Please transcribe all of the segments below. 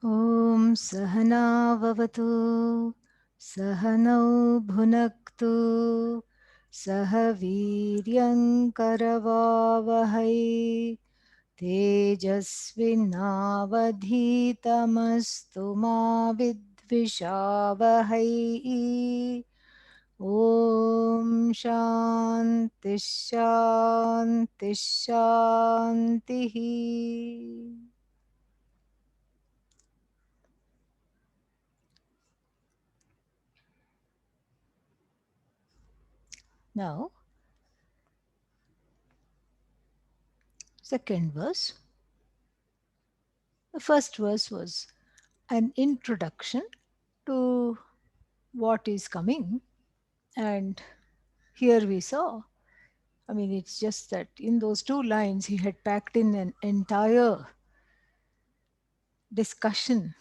Om Sahana Vavatu Sahanau Bhunaktu Sahaviryam Karavavahai Tejasvinavadhitamastu ma vidvishavahai. Om Shanti Shanti Shanti. Now, second verse. The first verse was an introduction to what is coming, and here we saw, I mean, it's just that in those two lines he had packed in an entire discussion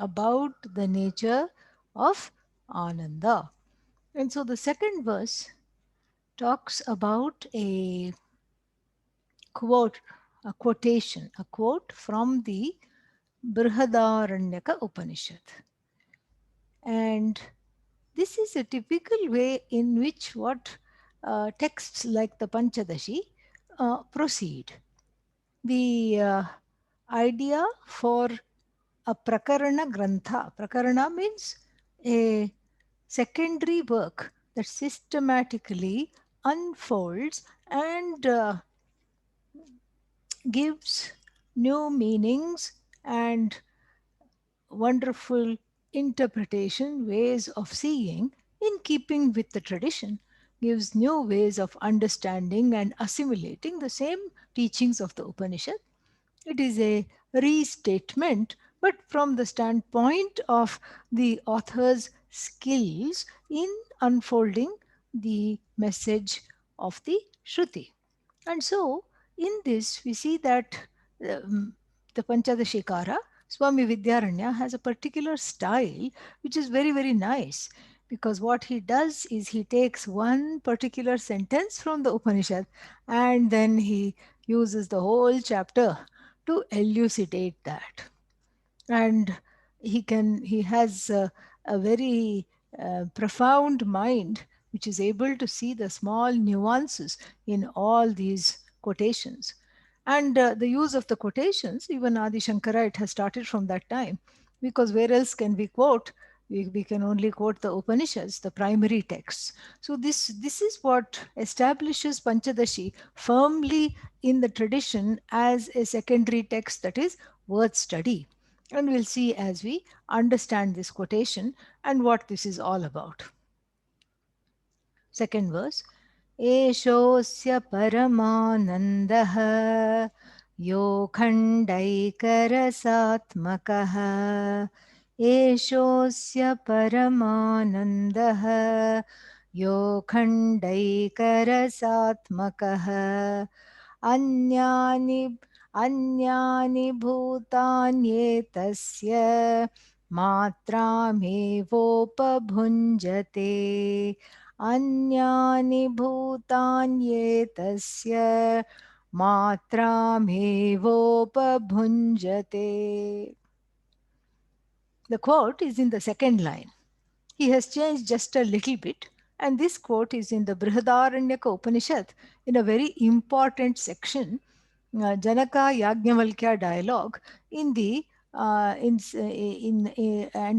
about the nature of Ananda. And so the second verse talks about quote, a quotation, a quote from the Brihadaranyaka Upanishad. And this is a typical way in which what texts like the Panchadashi proceed. The idea for a Prakarana Grantha, Prakarana means a secondary work that systematically unfolds and gives new meanings and wonderful interpretation, ways of seeing in keeping with the tradition, gives new ways of understanding and assimilating the same teachings of the Upanishad. It is a restatement, but from the standpoint of the author's skills in unfolding the message of the Shruti. And so, in this, we see that the Panchadashikara, Swami Vidyaranya, has a particular style which is very, very nice, because what he does is he takes one particular sentence from the Upanishad and then he uses the whole chapter to elucidate that. And he has a very profound mind which is able to see the small nuances in all these quotations. And the use of the quotations, even Adi Shankara, it has started from that time, because where else can we quote? We can only quote the Upanishads, the primary texts. So this is what establishes Panchadashi firmly in the tradition as a secondary text that is worth study. And we'll see as we understand this quotation and what this is all about. Second verse. एषोऽस्य परमानन्दः यो खण्डैकरसात्मकः एषोऽस्य परमानन्दः यो खण्डैकरसात्मकः अन्यानि अन्यानि भूतान्येतस्य मात्रामेवोपभुञ्जते अन्यानि भूतान्येतस्य मात्रामेवोपभुञ्जते. The quote is in the second line. He has changed just a little bit, and this quote is in the Brihadaranyaka Upanishad in a very important section, Janaka Yajnavalkya dialogue, in the and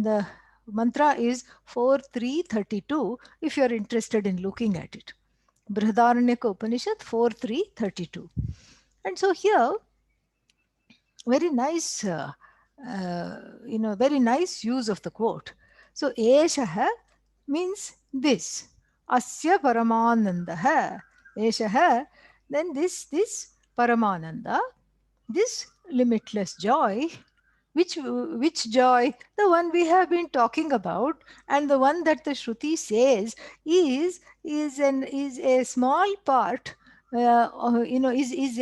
the mantra is 4332 if you are interested in looking at it. Brihadaranyaka Upanishad 4332. And so here, very nice, very nice use of the quote. So, Eshaha means this. Asya Paramanandaha. Eshaha, then this Paramananda, this limitless joy. Which joy? The one we have been talking about, and the one that the Shruti says is a small part. Is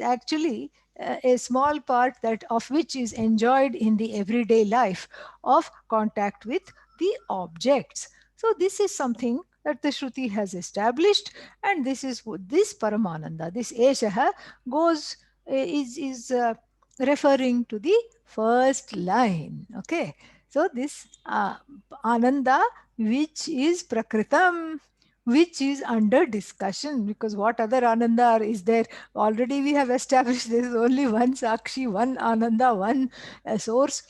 actually a small part that of which is enjoyed in the everyday life of contact with the objects. So this is something that the Shruti has established, and this Paramananda, this Eshaha goes is referring to the first line. Okay, so this Ananda, which is Prakritam, which is under discussion, because what other Ananda is there? Already we have established there is only one Sakshi, one Ananda, one source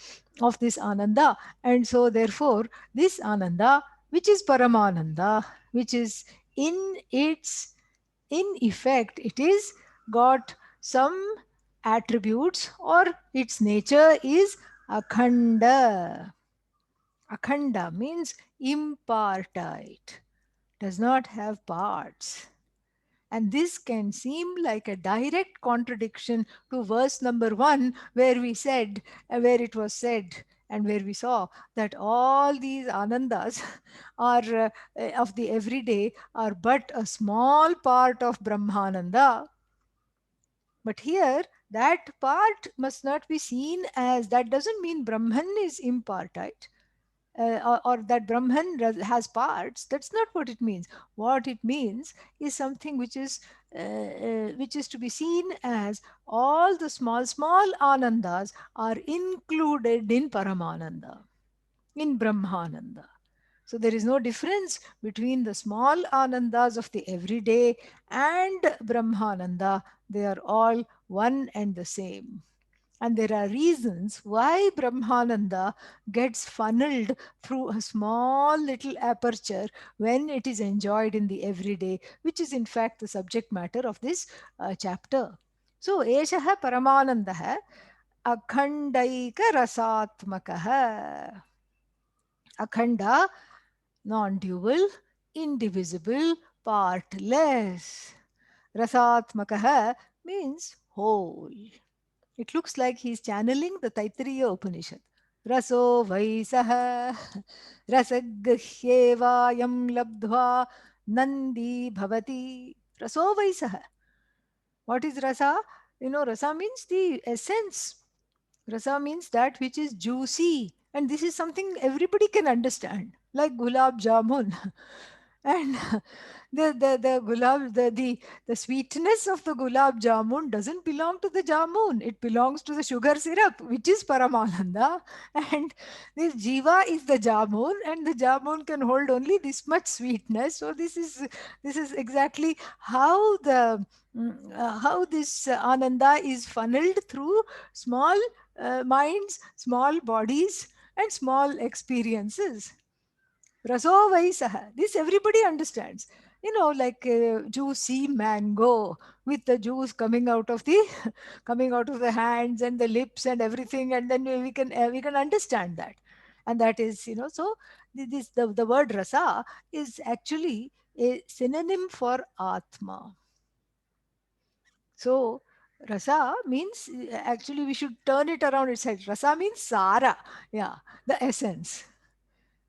of this Ananda. And so therefore this Ananda, which is Paramananda, which is in its, in effect, it is got some attributes, or its nature is akhanda. Akhanda means impartite, does not have parts. And this can seem like a direct contradiction to verse number 1, where we said, where it was said, and where we saw that all these anandas are of the everyday are but a small part of Brahmananda. But here, that part must not be seen as, that doesn't mean Brahman is impartite, or that Brahman has parts. That's not what it means. What it means is something which is to be seen as all the small anandas are included in Paramananda, in Brahmananda. So there is no difference between the small anandas of the everyday and Brahmananda. They are all one and the same. And there are reasons why Brahmananda gets funneled through a small little aperture when it is enjoyed in the everyday, which is in fact the subject matter of this chapter. So, Eshaha Paramanandaha Akhandaika Rasatmakaha. Akhanda, non-dual, indivisible, partless. Rasatmakaha means whole. It looks like he's channeling the Taittiriya Upanishad. Raso vaisaha rasagyevayam labdhva nandi bhavati. Raso vaisaha. What is rasa? Rasa means the essence. Rasa means that which is juicy. And this is something everybody can understand, like gulab jamun. And the gulab, the sweetness of the gulab jamun doesn't belong to the jamun. It belongs to the sugar syrup, which is Paramananda. And this jiva is the jamun, and the jamun can hold only this much sweetness. So this is exactly how how this ananda is funneled through small minds, small bodies, and small experiences. Raso Vaisaha. This everybody understands. Like juicy mango with the juice coming out of the coming out of the hands and the lips and everything, and then we can understand that. And that is, so the word rasa is actually a synonym for atma. So rasa means, actually we should turn it around itself. Rasa means sara, yeah, the essence.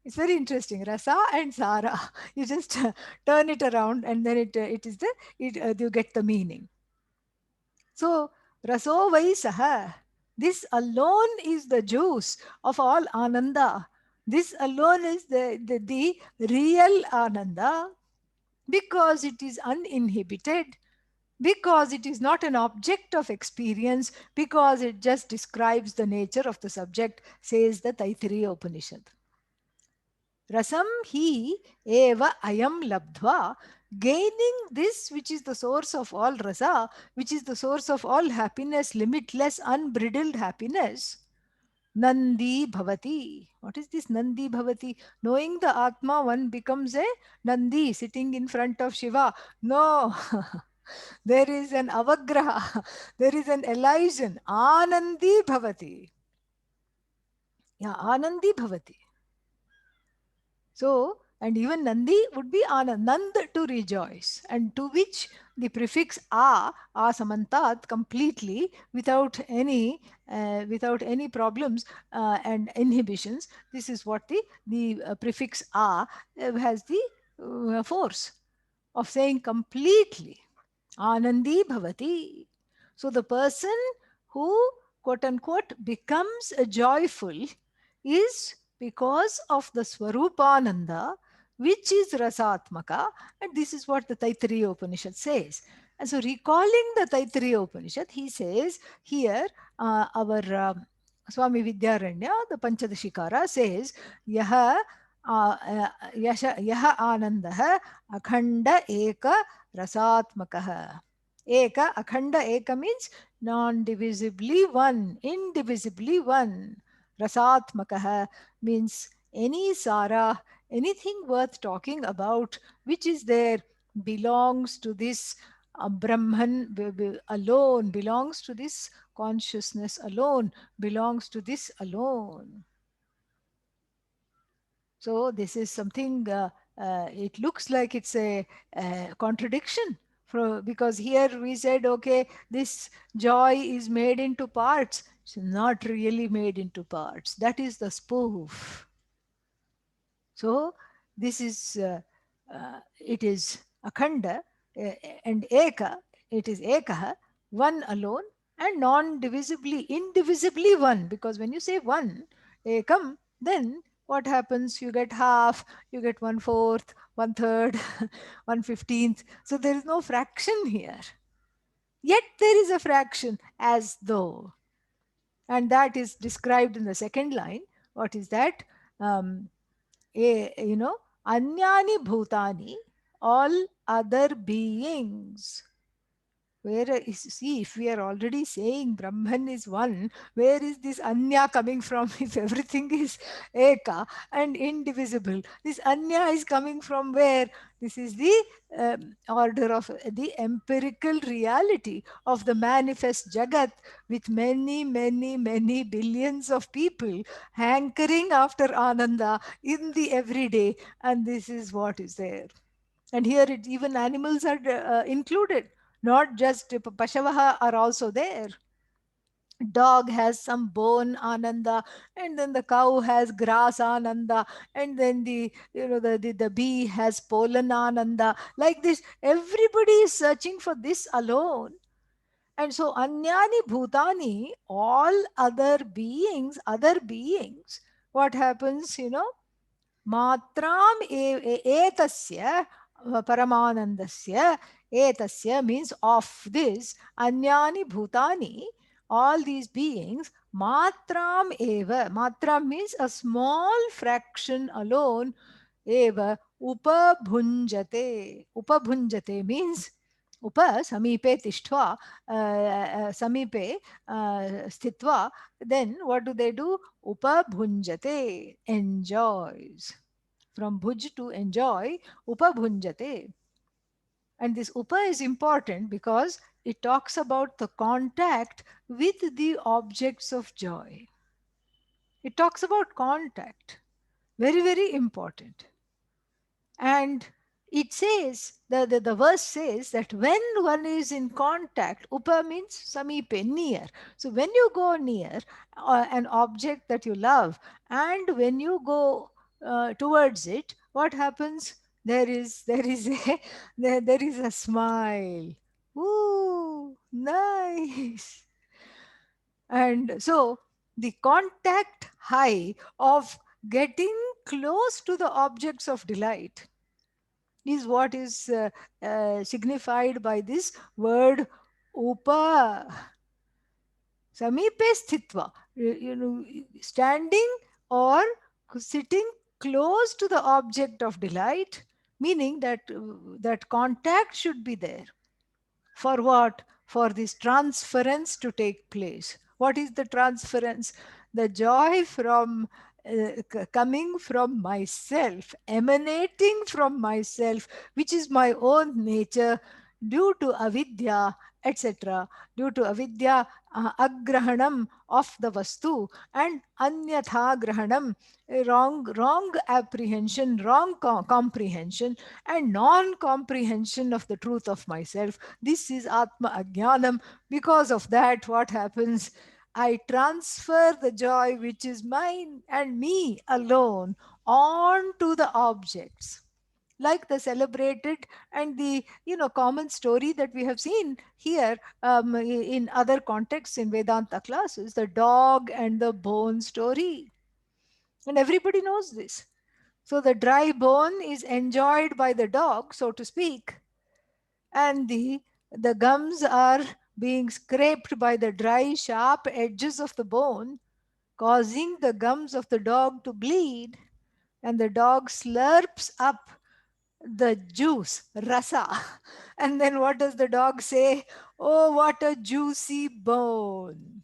It's very interesting. Rasa and Sara. You just turn it around, and then it is the it you get the meaning. So Raso Vai Saha. This alone is the juice of all Ananda. This alone is the real Ananda, because it is uninhibited, because it is not an object of experience, because it just describes the nature of the subject, says the Taittiriya Upanishad. Rasam hi eva ayam labdhva. Gaining this, which is the source of all rasa, which is the source of all happiness, limitless, unbridled happiness. Nandi bhavati. What is this Nandi bhavati? Knowing the Atma, one becomes a Nandi sitting in front of Shiva. No. There is an avagraha. There is an elision. Anandi bhavati. Yeah, Anandi bhavati. So, and even Nandi would be Anand, Nand to rejoice, and to which the prefix a samantat completely, without any problems and inhibitions. This is what the prefix has the force of saying completely. Anandi bhavati. So the person who, quote unquote, becomes joyful is because of the Swarupananda, which is Rasatmaka. And this is what the Taittiriya Upanishad says. And so, recalling the Taittiriya Upanishad, he says here, our Swami Vidyaranya, the Panchadashikara, says, Yaha Yaha Anandaha Akhanda Eka Rasatmakaha. Eka, Akhanda Eka means non-divisibly one, indivisibly one. Rasatmakaha means any Sara, anything worth talking about, which is there, belongs to this Brahman alone, belongs to this consciousness alone, belongs to this alone. So this is something, it looks like it's a contradiction. Because here we said, okay, this joy is made into parts. It's not really made into parts. That is the spoof. So this is, it is akhanda, uh, and eka, it is ekaha, one alone, and non-divisibly, indivisibly one. Because when you say one, ekam, then what happens? You get half, you get 1/4, 1/3, 1/15. So there is no fraction here. Yet there is a fraction, as though. And that is described in the second line. What is that? Um, you know, anyani bhutani, all other beings. Where is, see, if we are already saying Brahman is one, where is this Anya coming from? If everything is Eka and indivisible, this Anya is coming from where? This is the order of the empirical reality of the manifest Jagat, with many, many, many billions of people hankering after Ananda in the everyday, and this is what is there. And here even animals are included, not just Pashavaha are also there. Dog has some bone ananda, and then the cow has grass ananda, and then the bee has pollen ananda. Like this, everybody is searching for this alone. And so anyani bhutani, all other beings, what happens, matram etasya paramanandasya, etasya means of this, anyani bhutani, all these beings, matram eva, matram means a small fraction alone, eva upabhunjate means upa samipe tishtva, samipe sthitva, then what do? Upabhunjate, enjoys. From bhuj to enjoy, upabhunjate. And this upa is important because it talks about the contact with the objects of joy. It talks about contact. Very, very important. And it says, the verse says that when one is in contact, upa means samipe, near. So when you go near an object that you love, and when you go towards it, what happens? There is a there is a smile. Ooh, nice. And so the contact high of getting close to the objects of delight is what is signified by this word upa. Samipe sthitva, standing or sitting close to the object of delight, meaning that that contact should be there. For what? For this transference to take place. What is the transference? The joy from coming from myself, emanating from myself, which is my own nature, due to avidya, etc. Due to avidya, agrahanam of the vastu, and anyatha grahanam, wrong apprehension, wrong comprehension, and non-comprehension of the truth of myself. This is Atma Ajnanam. Because of that, what happens? I transfer the joy which is mine and me alone on to the objects. Like the celebrated and the common story that we have seen here, in other contexts in Vedanta classes, the dog and the bone story. And everybody knows this. So the dry bone is enjoyed by the dog, so to speak, and the The gums are being scraped by the dry, sharp edges of the bone, causing the gums of the dog to bleed, and the dog slurps up the juice, rasa. And then what does the dog say? Oh, what a juicy bone.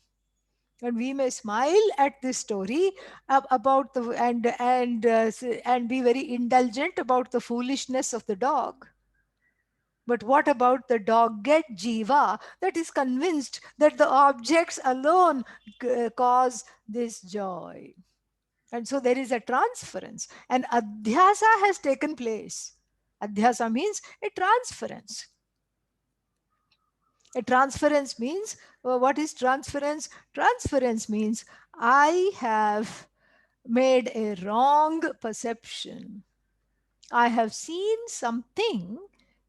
And we may smile at this story about the and be very indulgent about the foolishness of the dog. But what about the dogged jiva that is convinced that the objects alone cause this joy? And so there is a transference, and adhyasa has taken place. Adhyasa means a transference. A transference means, what is transference? Transference means I have made a wrong perception. I have seen something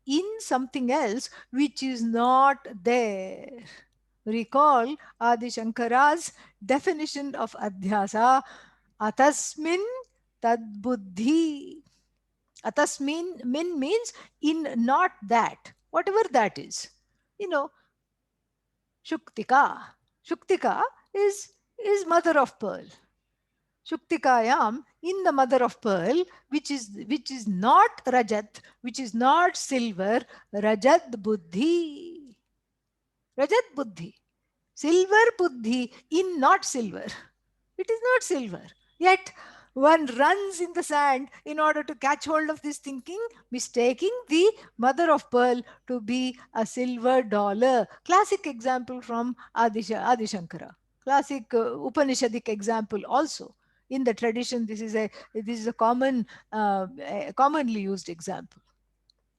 in something else which is not there. Recall Adi Shankara's definition of adhyasa: atasmin tad buddhi. Atasmin min means in not that, whatever that is. You know, Shuktika. Shuktika is mother of pearl. Shuktikayam, in the mother of pearl, which is not Rajat, which is not silver, Rajat Buddhi. Rajat Buddhi. Silver Buddhi in not silver. It is not silver. Yet one runs in the sand in order to catch hold of this thinking, mistaking the mother of pearl to be a silver dollar. Classic example from Adi Shankara. Classic Upanishadic example also. In the tradition, this is a commonly used example.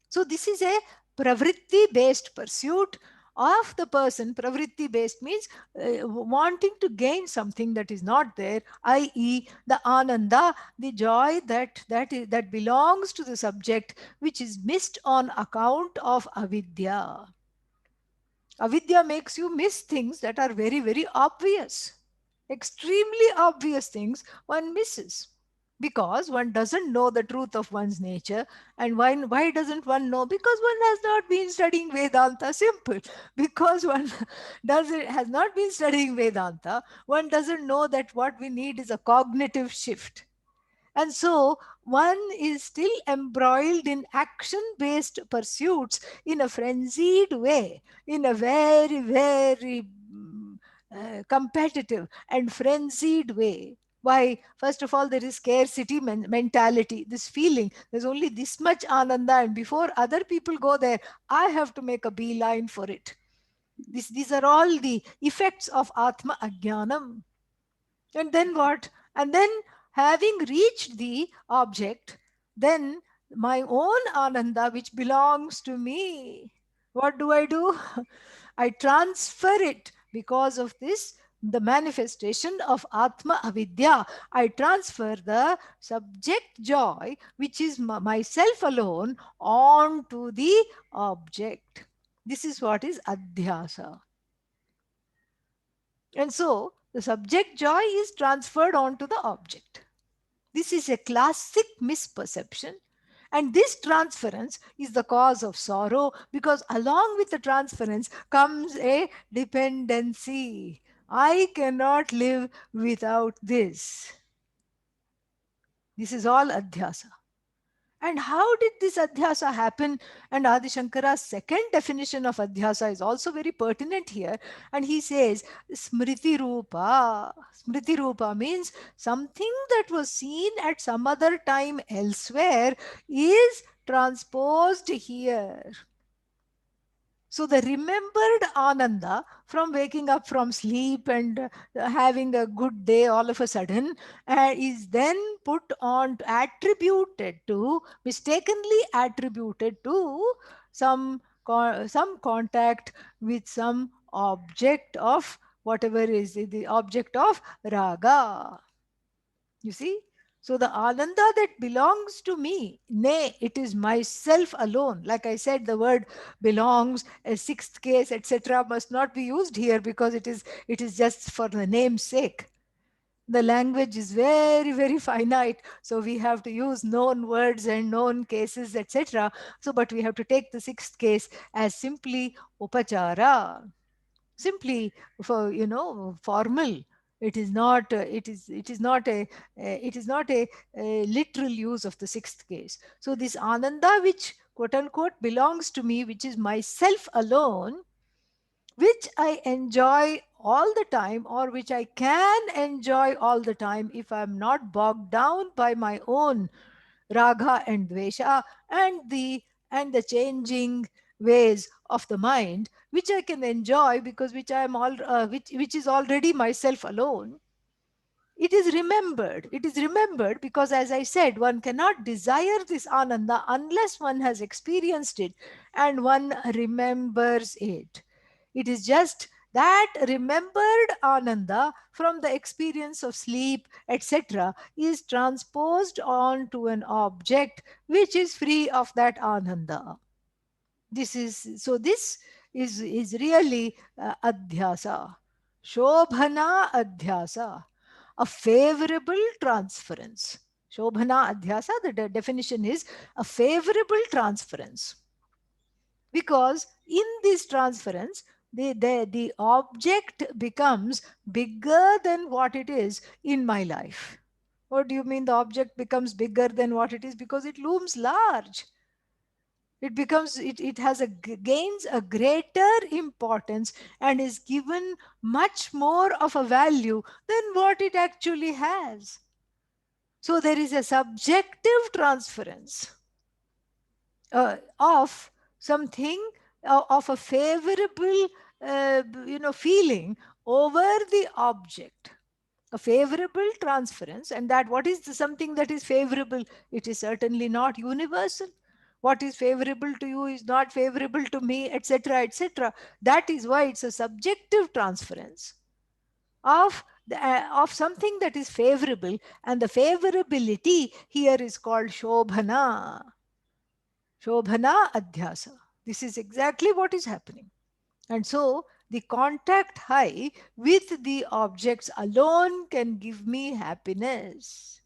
So this is a pravritti based pursuit of the person. Pravritti based means wanting to gain something that is not there, i.e., the ananda, the joy that belongs to the subject, which is missed on account of avidya. Avidya makes you miss things that are very, very obvious. Extremely obvious things one misses because one doesn't know the truth of one's nature. And why doesn't one know? Because one has not been studying Vedanta. Simple. Because one has not been studying Vedanta, one doesn't know that what we need is a cognitive shift. And so one is still embroiled in action based pursuits in a frenzied way, in a very, very competitive and frenzied way. Why? First of all, there is scarcity mentality, this feeling there's only this much ananda, and before other people go there, I have to make a beeline for it. These are all the effects of Atma Ajnanam. And then what? And then, having reached the object, then my own Ananda, which belongs to me, what do? I transfer it because of this, the manifestation of Atma Avidya. I transfer the subject joy, which is myself alone, on to the object. This is what is Adhyasa. And so the subject joy is transferred onto the object. This is a classic misperception. And this transference is the cause of sorrow because along with the transference comes a dependency. I cannot live without this. This is all adhyasa. And how did this adhyasa happen? And Adi Shankara's second definition of adhyasa is also very pertinent here. And he says, Smriti Rupa. Smriti Rupa means something that was seen at some other time elsewhere is transposed here. So the remembered Ananda from waking up from sleep and having a good day all of a sudden is then put on, attributed to, mistakenly attributed to some contact with some object of whatever is the object of raga. You see? So the Ananda that belongs to me, nay, it is myself alone. Like I said, the word belongs, a sixth case, etc., must not be used here because it is just for the name's sake. The language is very, very finite, so we have to use known words and known cases, etc. So but we have to take the sixth case as simply upachara, simply for, formal. It is not it is not a literal use of the sixth case. So this ananda, which quote unquote belongs to me, which is myself alone, which I enjoy all the time, or which I can enjoy all the time if I'm not bogged down by my own raga and dvesha and the changing ways of the mind, which I can enjoy because which I am all which is already myself alone. It is remembered because, as I said, one cannot desire this ananda unless one has experienced it and one remembers it. It is just that remembered ananda from the experience of sleep, etc., is transposed onto an object which is free of that ananda. This is really adhyasa, shobhana adhyasa, a favorable transference. Shobhana adhyasa, the definition is a favorable transference, because in this transference the object becomes bigger than what it is in my life. What do you mean the object becomes bigger than what it is? Because it looms large. It has gains a greater importance and is given much more of a value than what it actually has. So there is a subjective transference of something, of a favorable feeling over the object, a favorable transference. And that what is something that is favorable? It is certainly not universal. What is favorable to you is not favorable to me, etc., etc. That is why it's a subjective transference of something that is favorable, and the favorability here is called shobhana. Shobhana adhyasa. This is exactly what is happening. And so the contact high with the objects alone can give me happiness.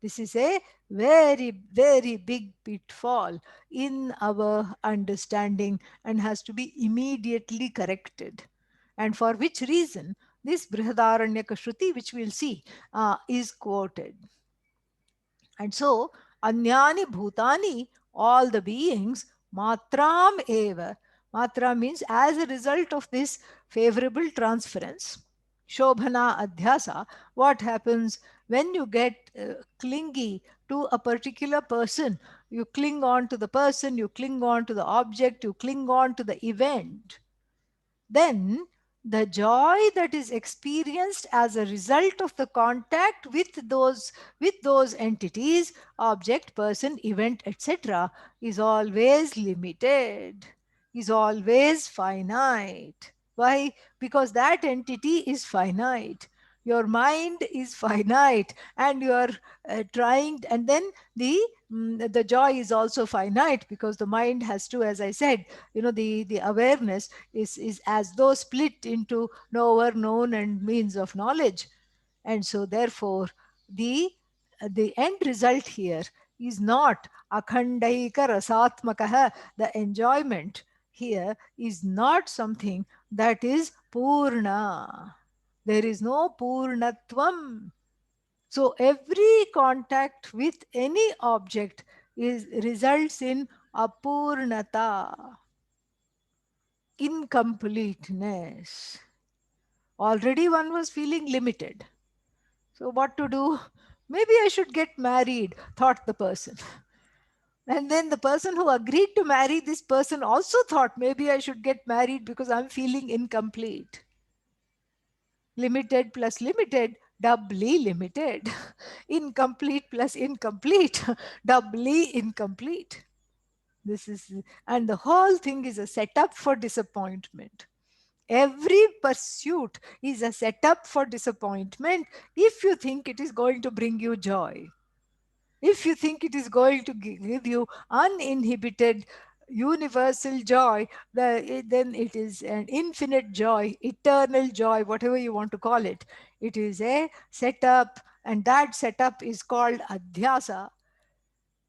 This is a very, very big pitfall in our understanding and has to be immediately corrected. And for which reason this Brihadaranyaka Shruti, which we'll see, is quoted. And so, Anyani Bhutani, all the beings, Matram Eva. Matra means as a result of this favorable transference, Shobhana Adhyasa, what happens when you get clingy to a particular person? You cling on to the person, you cling on to the object, you cling on to the event. Then the joy that is experienced as a result of the contact with those entities, object, person, event, etc., is always limited, is always finite. Why? Because that entity is finite, your mind is finite, and you are trying. And then the joy is also finite, because the mind has to, as I said, the awareness is as though split into knower, known, and means of knowledge. And so therefore the the end result here is not akhandaika rasatmakaha. The enjoyment here is not something that is purna. There is no purnatvam. So every contact with any object is results in apurnata, incompleteness. Already one was feeling limited. So what to do? Maybe I should get married, thought the person. And then the person who agreed to marry this person also thought, maybe I should get married because I'm feeling incomplete. Limited plus limited, doubly limited. Incomplete plus incomplete, doubly incomplete. This is, and the whole thing is a setup for disappointment. Every pursuit is a setup for disappointment if you think it is going to bring you joy. If you think it is going to give you uninhibited universal joy, then it is an infinite joy, eternal joy, whatever you want to call it. It is a setup, and that setup is called adhyasa,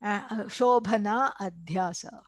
shobhana adhyasa.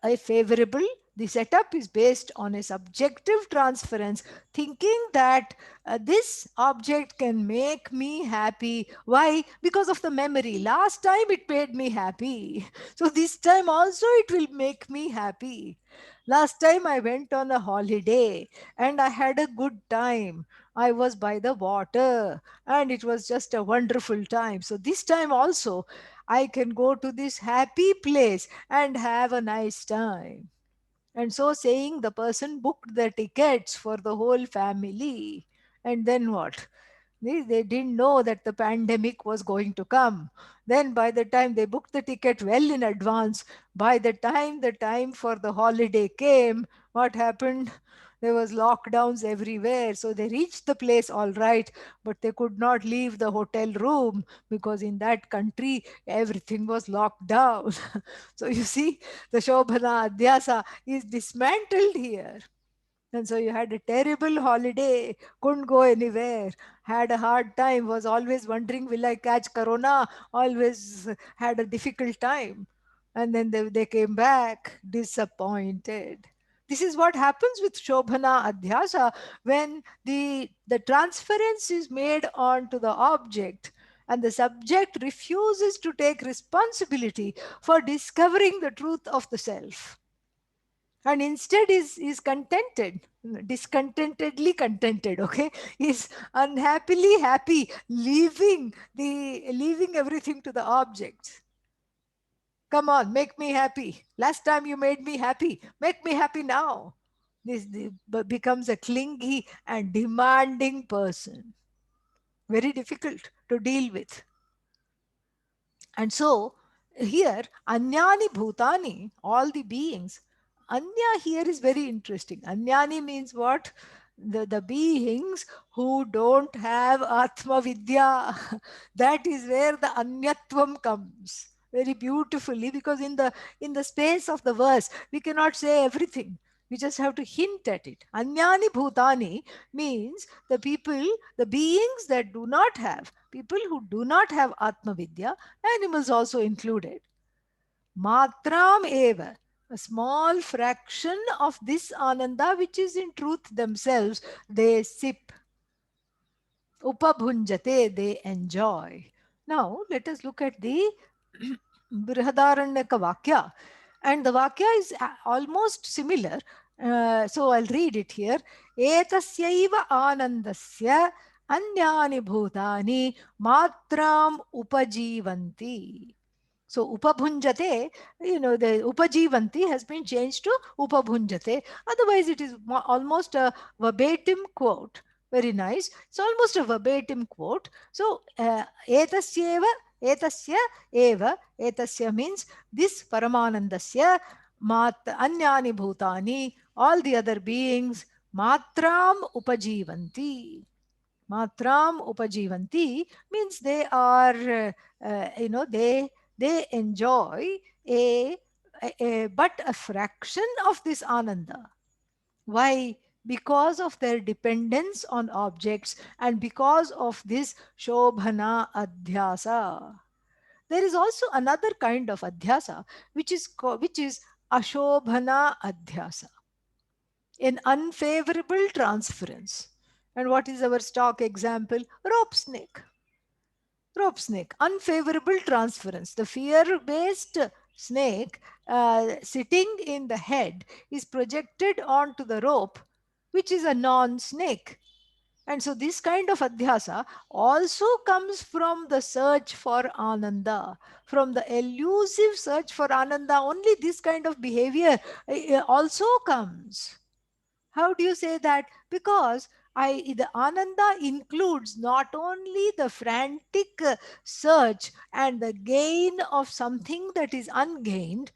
A favorable, the setup is based on a subjective transference, thinking that this object can make me happy. Why? Because of the memory. Last time it made me happy, so this time also it will make me happy. Last time I went on a holiday and I had a good time. I was by the water and it was just a wonderful time. So this time also I can go to this happy place and have a nice time. And so saying, the person booked the tickets for the whole family. And then what? They didn't know that the pandemic was going to come. Then, by the time they booked the ticket well in advance, by the time for the holiday came, what happened? There was lockdowns everywhere. So they reached the place all right, but they could not leave the hotel room because in that country everything was locked down. So you see, the Shobhana Adhyasa is dismantled here. And so you had a terrible holiday, couldn't go anywhere, had a hard time, was always wondering, will I catch corona? Always had a difficult time. And then they came back disappointed. This is what happens with Shobhana Adhyasa when the transference is made onto the object and the subject refuses to take responsibility for discovering the truth of the self, and instead is contented, discontentedly contented, okay, is unhappily happy, leaving everything to the objects. Come on, make me happy. Last time you made me happy, make me happy now. Becomes a clingy and demanding person, very difficult to deal with. And so here, Anyani Bhutani, all the beings. Anya here is very interesting. Anyani means what? The beings who don't have Atma Vidya. That is where the Anyatvam comes very beautifully, because in the space of the verse, we cannot say everything. We just have to hint at it. Anyani Bhutani means the people, the beings that do not have, people who do not have Atma Vidya, animals also included. Matram eva, a small fraction of this ananda, which is in truth themselves, they sip. Upabhunjate, they enjoy. Now, let us look at the Brihadaranyaka Vakya. And the Vakya is almost similar. So I'll read it here. Etasyaiva anandasya anyani bhutani matram upajivanti. So upabhunjate, the upajivanti has been changed to upabhunjate. Otherwise, it is almost a verbatim quote. Very nice. It's almost a verbatim quote. So, etasyeva, etasya eva, etasya means this Paramanandasya, anyani bhutani, all the other beings, matram upajivanti. Matram upajivanti means they are, they enjoy but a fraction of this ananda. Why? Because of their dependence on objects and because of this shobhana adhyasa. There is also another kind of adhyasa which is ashobhana adhyasa, an unfavorable transference. And what is our stock example? Rope snake. Rope snake, unfavorable transference. The fear based snake sitting in the head is projected onto the rope, which is a non snake. And so, this kind of adhyasa also comes from the search for ananda, from the elusive search for ananda. Only this kind of behavior also comes. How do you say that? Because the ananda includes not only the frantic search and the gain of something that is ungained,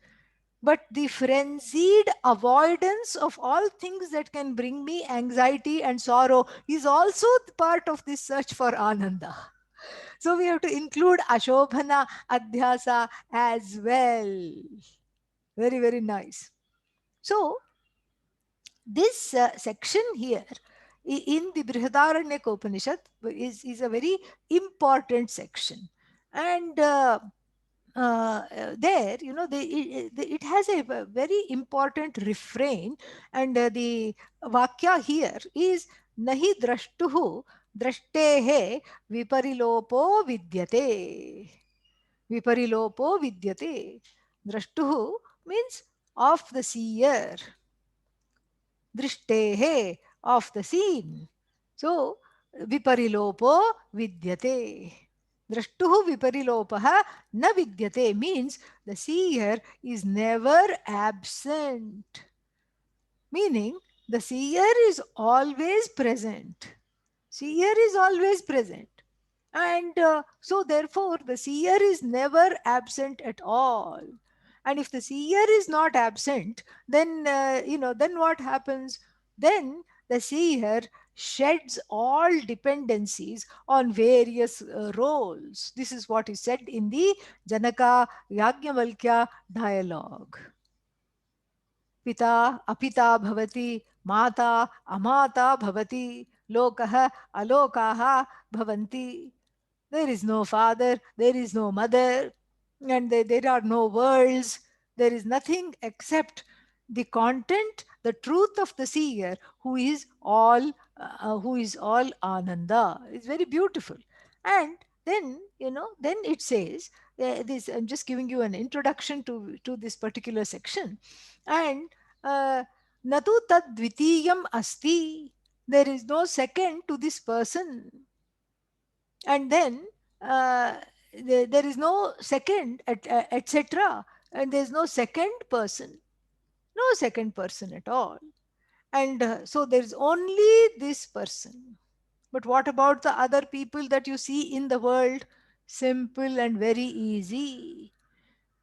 but the frenzied avoidance of all things that can bring me anxiety and sorrow is also part of this search for ananda. So we have to include ashobhana adhyasa as well. Very, very nice. So, this section here in the Brihadaranyaka Upanishad is a very important section. And there, it has a very important refrain, and the vakya here is nahi drashtuhu drashtehe viparilopo vidyate. Viparilopo vidyate. Drashtuhu means of the seer, दृष्टेः of the seen. So viparilopo vidyate. Drashtuh viparilopah na vidyate means the seer is never absent. Meaning the seer is always present. Seer is always present. And so therefore the seer is never absent at all. And if the seer is not absent, then then what happens? Then the seer sheds all dependencies on various roles. This is what is said in the Janaka Yajnavalkya dialogue. पिता अपिता भवति, माता अमाता भवति, लोकः अलोकाः भवन्ति. There is no father, there is no mother, and there are no worlds. There is nothing except the content, the truth of the seer, who is all Ananda. It's very beautiful. And then, then it says, this. I'm just giving you an introduction to this particular section, and natu tad dvitiyam asti. There is no second to this person, and then there is no second, etc. And there is no second person, no second person at all. And so there is only this person. But what about the other people that you see in the world? Simple and very easy.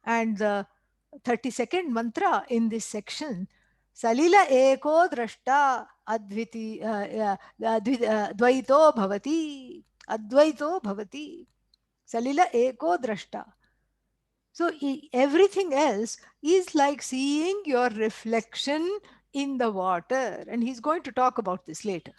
And the 32nd mantra in this section, Salila eko drashta dvaito bhavati. Advaito bhavati. Salila eko drashta. So everything else is like seeing your reflection in the water. And he's going to talk about this later.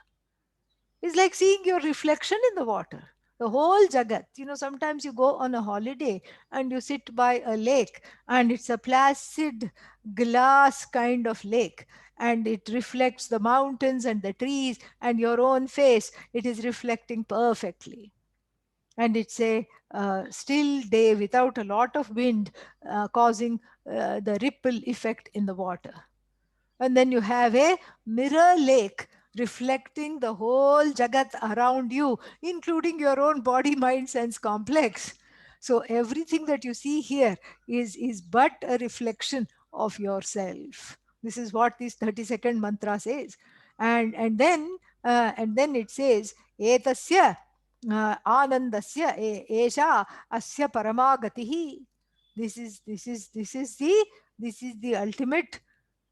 It's like seeing your reflection in the water. The whole Jagat. Sometimes you go on a holiday and you sit by a lake, and it's a placid glass kind of lake, and it reflects the mountains and the trees and your own face. It is reflecting perfectly. And it's a still day without a lot of wind causing the ripple effect in the water. And then you have a mirror lake reflecting the whole Jagat around you, including your own body, mind, sense complex. So everything that you see here is but a reflection of yourself. This is what this 32nd mantra says. And then it says, Etasya anandasya esha asya paramagatihi. This is the ultimate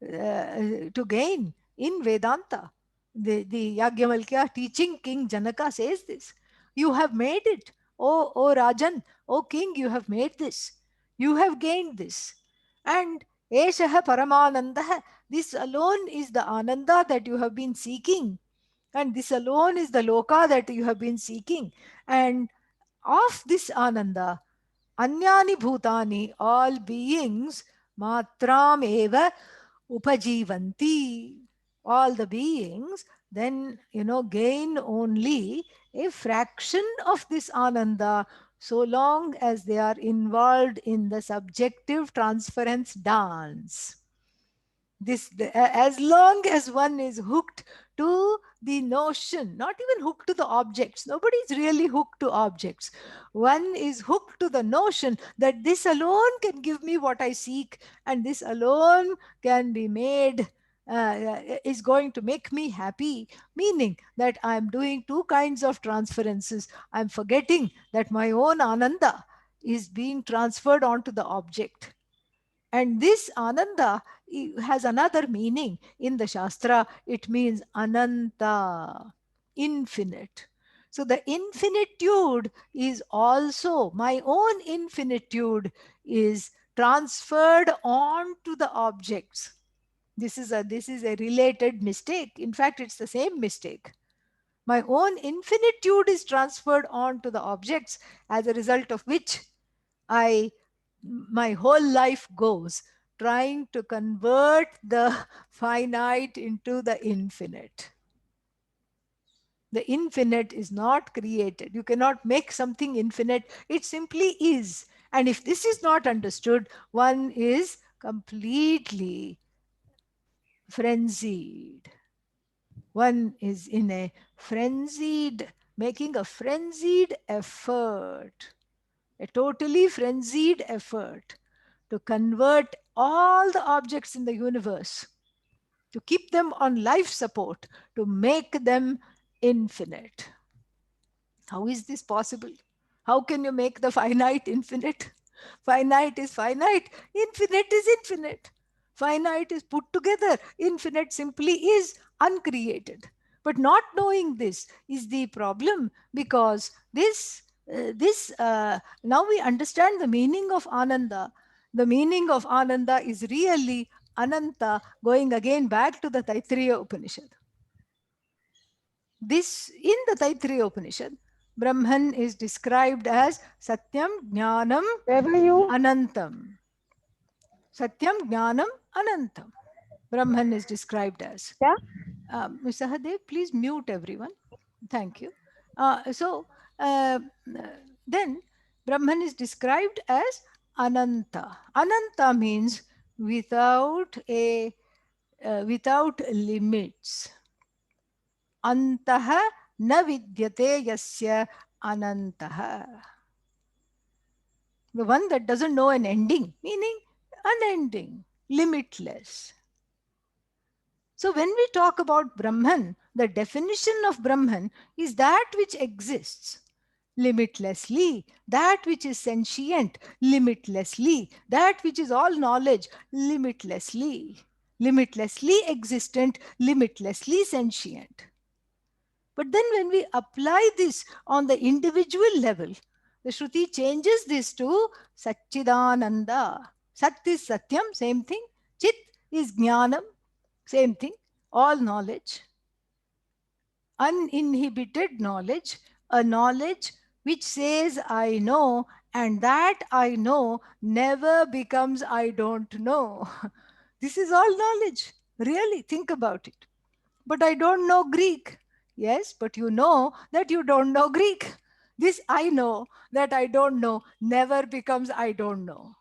to gain in Vedanta. The Yagyavalkya teaching King Janaka says this. You have made it. O Rajan, O King, you have made this. You have gained this. And Eshaha Paramananda, this alone is the Ananda that you have been seeking. And this alone is the Loka that you have been seeking. And of this Ananda, Anyani Bhutani, all beings, Matram Eva upajivanti, all the beings then gain only a fraction of this ananda, so long as they are involved in the subjective transference dance. As long as one is hooked to the notion, not even hooked to the objects, nobody is really hooked to objects. One is hooked to the notion that this alone can give me what I seek, and this alone can be made is going to make me happy, meaning that I'm doing two kinds of transferences. I'm forgetting that my own ananda is being transferred onto the object. And this Ananda has another meaning in the Shastra. It means Ananta, infinite. So the infinitude is also, my own infinitude is transferred onto the objects. This is a related mistake. In fact, it's the same mistake. My own infinitude is transferred onto the objects, as a result of which I my whole life goes trying to convert the finite into the infinite. The infinite is not created. You cannot make something infinite. It simply is. And if this is not understood, one is completely frenzied. One is in a making a frenzied effort, a totally frenzied effort to convert all the objects in the universe, to keep them on life support, to make them infinite. How is this possible? How can you make the finite infinite? Finite is finite, infinite is infinite. Finite is put together, infinite simply is uncreated. But not knowing this is the problem, because now we understand the meaning of Ananda. The meaning of Ananda is really Ananta, going again back to the Taittiriya Upanishad. This, in the Taittiriya Upanishad, Brahman is described as Satyam Jnanam Where were you? Anantam. Satyam Jnanam Anantam. Brahman is described as. Yeah. Mr. Hadev, please mute everyone. Thank you. So then Brahman is described as Ananta. Ananta means without limits. Antah na vidyate yasya anantah. The one that doesn't know an ending, meaning unending, limitless. So when we talk about Brahman, the definition of Brahman is that which exists limitlessly, that which is sentient limitlessly, that which is all knowledge limitlessly, limitlessly existent, limitlessly sentient. But then when we apply this on the individual level, the Shruti changes this to Satchidananda. Sat is Satyam, same thing. Chit is Jnanam, same thing. All knowledge. Uninhibited knowledge. A knowledge which says I know, and that I know never becomes I don't know. This is all knowledge. Really, think about it. But I don't know Greek. Yes, but you know that you don't know Greek. This I know that I don't know never becomes I don't know.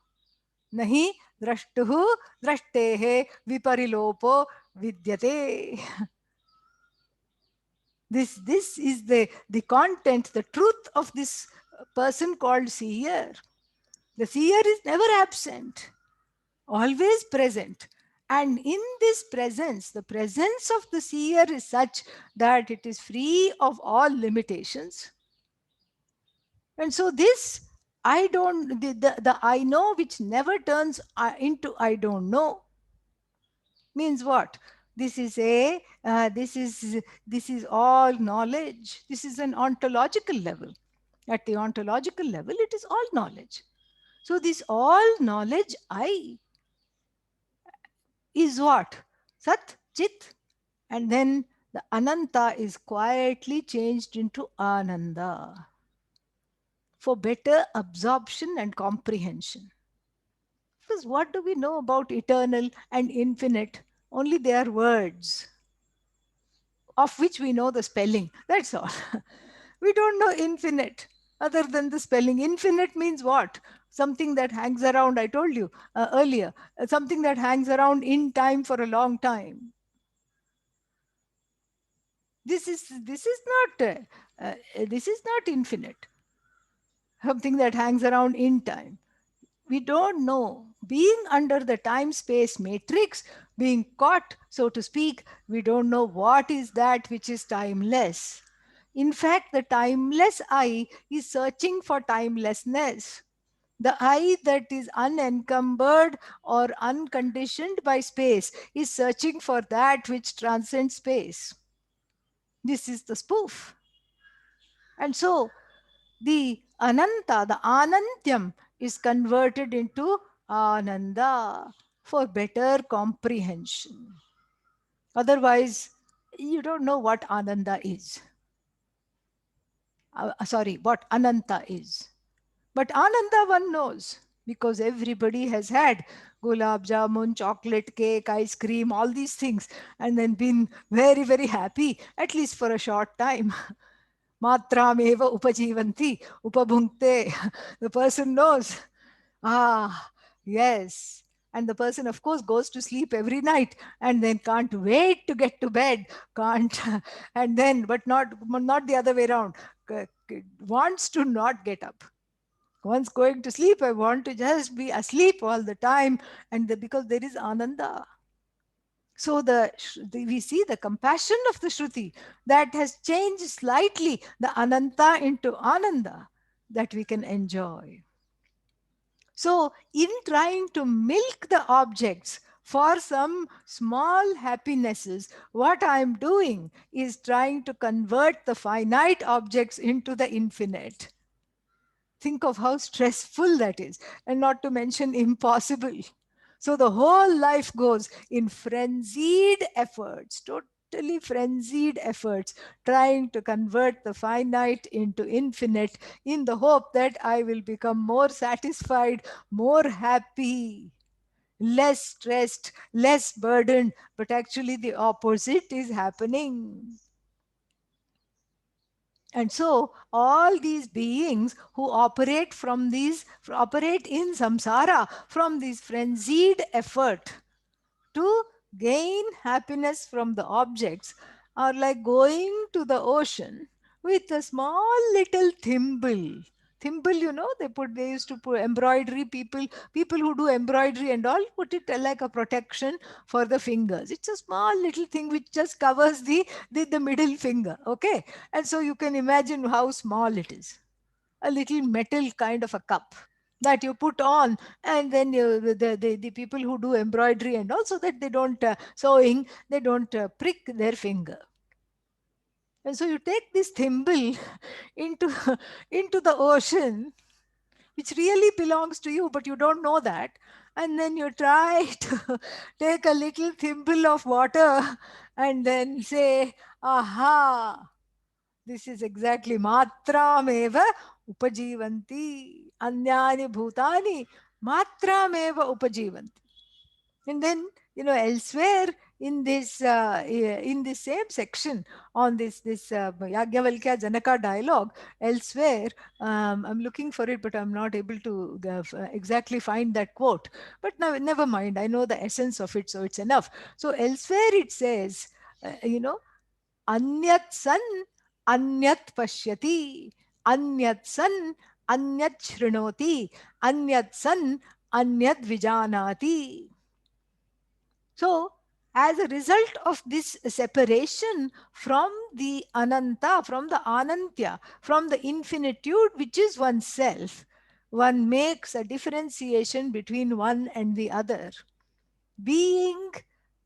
Nahi drashtuhu drashtehe viparilopo vidyate. This is the content, the truth of this person called seer. The seer is never absent, always present. And in this presence, the presence of the seer is such that it is free of all limitations. And so this I don't, the I know which never turns into I don't know means what? This is this is all knowledge. This is an ontological level. At the ontological level, it is all knowledge. So this all knowledge I is what? Sat, Chit. And then the Ananta is quietly changed into Ananda for better absorption and comprehension. Because what do we know about eternal and infinite? Only they are words of which we know the spelling. That's all. We don't know infinite other than the spelling. Infinite means what? Something that hangs around, I told you earlier, something that hangs around in time for a long time. This is not infinite. Something that hangs around in time. We don't know. Being under the time-space matrix, being caught, so to speak, we don't know what is that which is timeless. In fact, the timeless I is searching for timelessness. The I that is unencumbered or unconditioned by space is searching for that which transcends space. This is the spoof. And so the Ananta, the Anantyam, is converted into Ananda, for better comprehension. Otherwise, you don't know what Ananda is. Sorry, what Ananta is. But Ananda one knows because everybody has had gulab jamun, chocolate cake, ice cream, all these things, and then been very, very happy, at least for a short time. Matrameva upajivanti, upabhunkte. The person knows. Ah, yes. And the person, of course, goes to sleep every night and then can't wait to get to bed. Can't, and then, but not the other way around. Wants to not get up. Once going to sleep, I want to just be asleep all the time, and because there is ananda. So we see the compassion of the Shruti that has changed slightly the Ananta into Ananda that we can enjoy. So, in trying to milk the objects for some small happinesses, what I am doing is trying to convert the finite objects into the infinite. Think of how stressful that is, and not to mention impossible. So the whole life goes in frenzied efforts, totally frenzied efforts, trying to convert the finite into infinite in the hope that I will become more satisfied, more happy, less stressed, less burdened. But actually, the opposite is happening. And so all these beings who operate in samsara from this frenzied effort to gain happiness from the objects are like going to the ocean with a small little thimble. Thimble, they used to put embroidery, people who do embroidery and all put it like a protection for the fingers. It's a small little thing which just covers the middle finger. Okay. And so you can imagine how small it is. A little metal kind of a cup that you put on, and then the people who do embroidery and also that they don't sewing, they don't prick their finger. And so you take this thimble into into the ocean, which really belongs to you, but you don't know that. And then you try to take a little thimble of water and then say, aha, this is exactly matrameva upajivanti. Anyani bhutani matrameva upajivanti. And then, elsewhere in this same section on this Yagyavalkya Janaka dialogue, elsewhere, I'm looking for it, but I'm not able to exactly find that quote. But now, never mind. I know the essence of it, so it's enough. So elsewhere it says, अन्यत् सन् अन्यत् पश्यति अन्यत् सन् अन्यत् शृणोति अन्यत् सन् अन्यत् विजानाति. So, as a result of this separation from the ananta, from the anantya, from the infinitude which is oneself, one makes a differentiation between one and the other. Being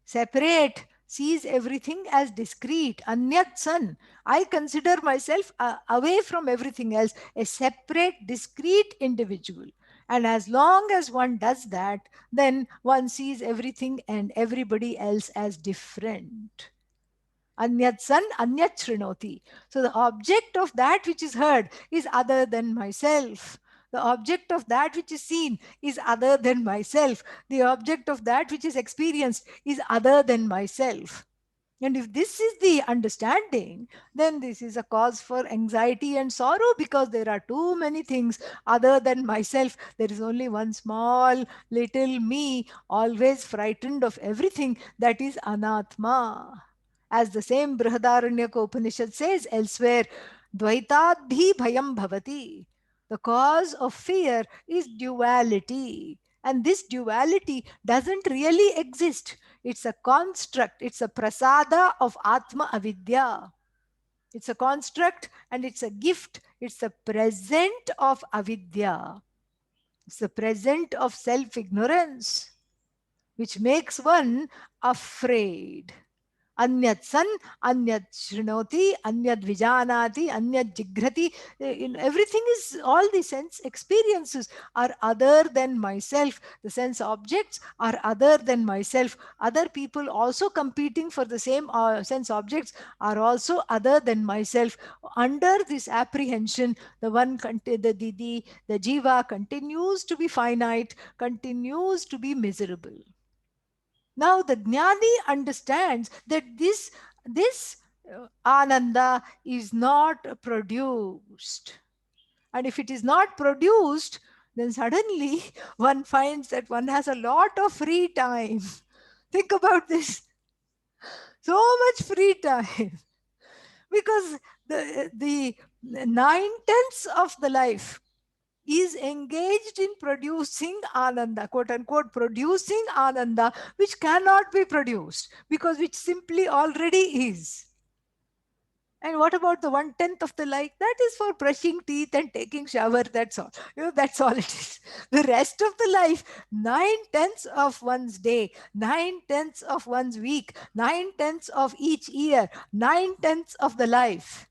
separate sees everything as discrete. Anyat san. I consider myself away from everything else, a separate, discrete individual. And as long as one does that, then one sees everything and everybody else as different. Anyat san, anyat shrinoti. So the object of that which is heard is other than myself. The object of that which is seen is other than myself. The object of that which is experienced is other than myself. And if this is the understanding, then this is a cause for anxiety and sorrow because there are too many things other than myself. There is only one small little me, always frightened of everything, that is anatma. As the same Brihadaranyaka Upanishad says elsewhere, Dvaitadhi bhayam bhavati. The cause of fear is duality. And this duality doesn't really exist. It's a construct, it's a prasada of Atma Avidya. It's a construct and it's a gift, it's a present of avidya. It's the present of self ignorance, which makes one afraid. Anyat san, anyat shrinoti, anyat vijanati, anyat jigrati. Everything is, all the sense experiences are other than myself. The sense objects are other than myself. Other people also competing for the same sense objects are also other than myself. Under this apprehension, the one, the jiva continues to be finite, continues to be miserable. Now the jnani understands that this ananda is not produced. And if it is not produced, then suddenly one finds that one has a lot of free time. Think about this. So much free time. Because the 9/10 of the life is engaged in producing ananda, quote unquote, producing ananda, which cannot be produced because which simply already is. And what about the 1/10 of the life? That is for brushing teeth and taking shower. That's all. That's all it is. The rest of the life, 9/10 of one's day, 9/10 of one's week, 9/10 of each year, 9/10 of the life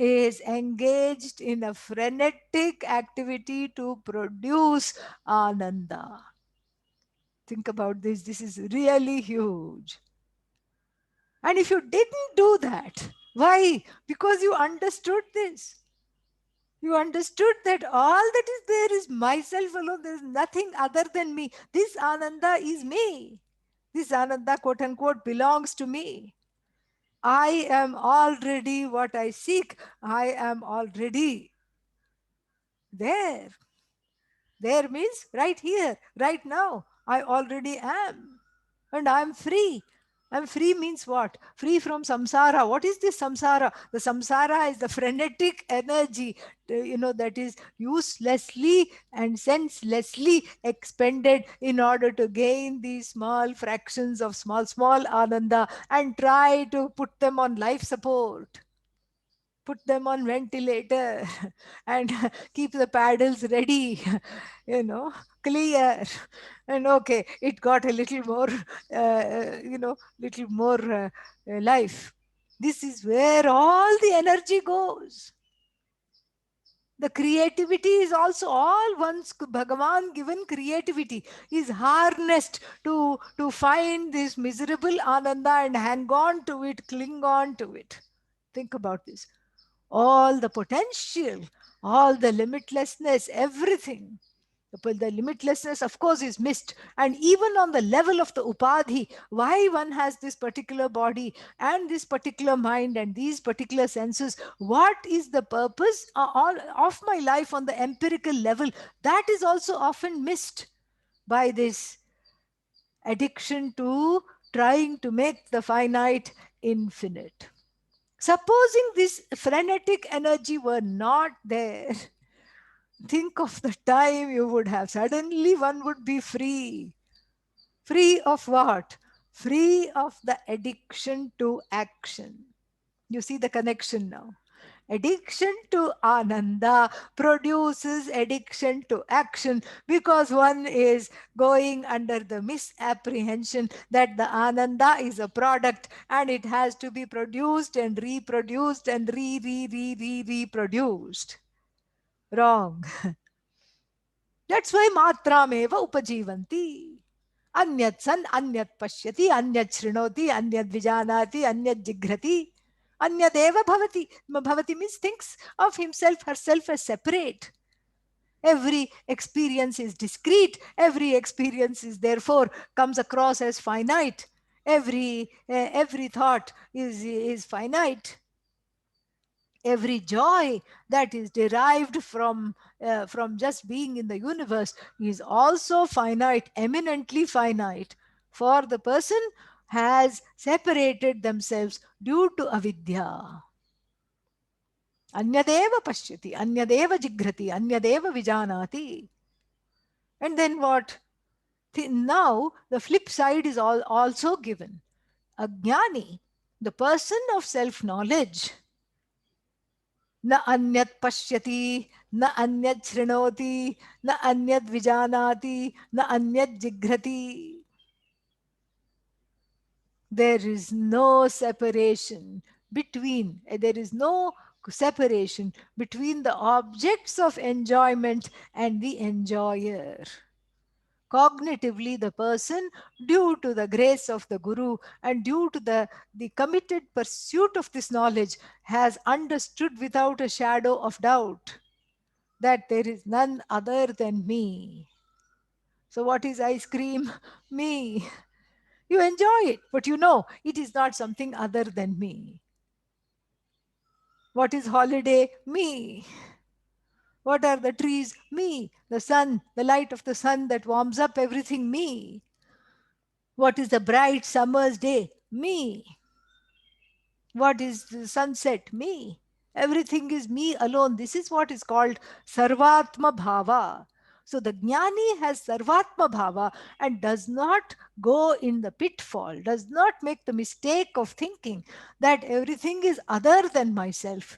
is engaged in a frenetic activity to produce ananda. Think about this. This is really huge. And if you didn't do that, why? Because you understood this. You understood that all that is there is myself alone. There is nothing other than me. This ananda is me. This ananda, quote unquote, belongs to me. I am already what I seek. I am already there. There means right here, right now. I already am. And I'm free. I'm free means what? Free from samsara. What is this samsara? The samsara is the frenetic energy, that is uselessly and senselessly expended in order to gain these small fractions of small ananda and try to put them on life support, put them on ventilator, and keep the paddles ready, clear. And okay, it got a little more, little more life. This is where all the energy goes. The creativity is also all one's Bhagavan given creativity is harnessed to find this miserable ananda and hang on to it, cling on to it. Think about this. All the potential, all the limitlessness, everything. The limitlessness, of course, is missed. And even on the level of the upadhi, why one has this particular body and this particular mind and these particular senses, what is the purpose of my life on the empirical level? That is also often missed by this addiction to trying to make the finite infinite. Supposing this frenetic energy were not there, think of the time you would have. Suddenly one would be free. Free of what? Free of the addiction to action. You see the connection now. Addiction to ananda produces addiction to action because one is going under the misapprehension that the ananda is a product and it has to be produced and reproduced and reproduced. Wrong. That's why matrameva upajivanti. Anyat san, anyat pashyati, anyat shrinoti, anyat vijanati, anyat jigrati. Anyadeva bhavati. Bhavati means thinks of himself, herself as separate. Every experience is discrete. Every experience is therefore comes across as finite. Every thought is finite. Every joy that is derived from just being in the universe is also finite, eminently finite. For the person has separated themselves due to avidya. Anyadeva pashyati, anyadeva jigrati, anyadeva vijanati. And then what? Now the flip side is also given. Ajnani, the person of self-knowledge, न अन्यत् पश्यति, न अन्यत् शृणोति, न अन्यत् विजानाति, न अन्यत् जिघ्रति. There is no separation there is no separation between the objects of enjoyment and the enjoyer. Cognitively, the person, due to the grace of the Guru and due to the committed pursuit of this knowledge, has understood without a shadow of doubt that there is none other than me. So, what is ice cream? Me. You enjoy it, but you know it is not something other than me. What is holiday? Me. What are the trees? Me. The sun, the light of the sun that warms up everything? Me. What is a bright summer's day? Me. What is the sunset? Me. Everything is me alone. This is what is called Sarvatma Bhava. So the Jnani has Sarvatma Bhava and does not go in the pitfall, does not make the mistake of thinking that everything is other than myself.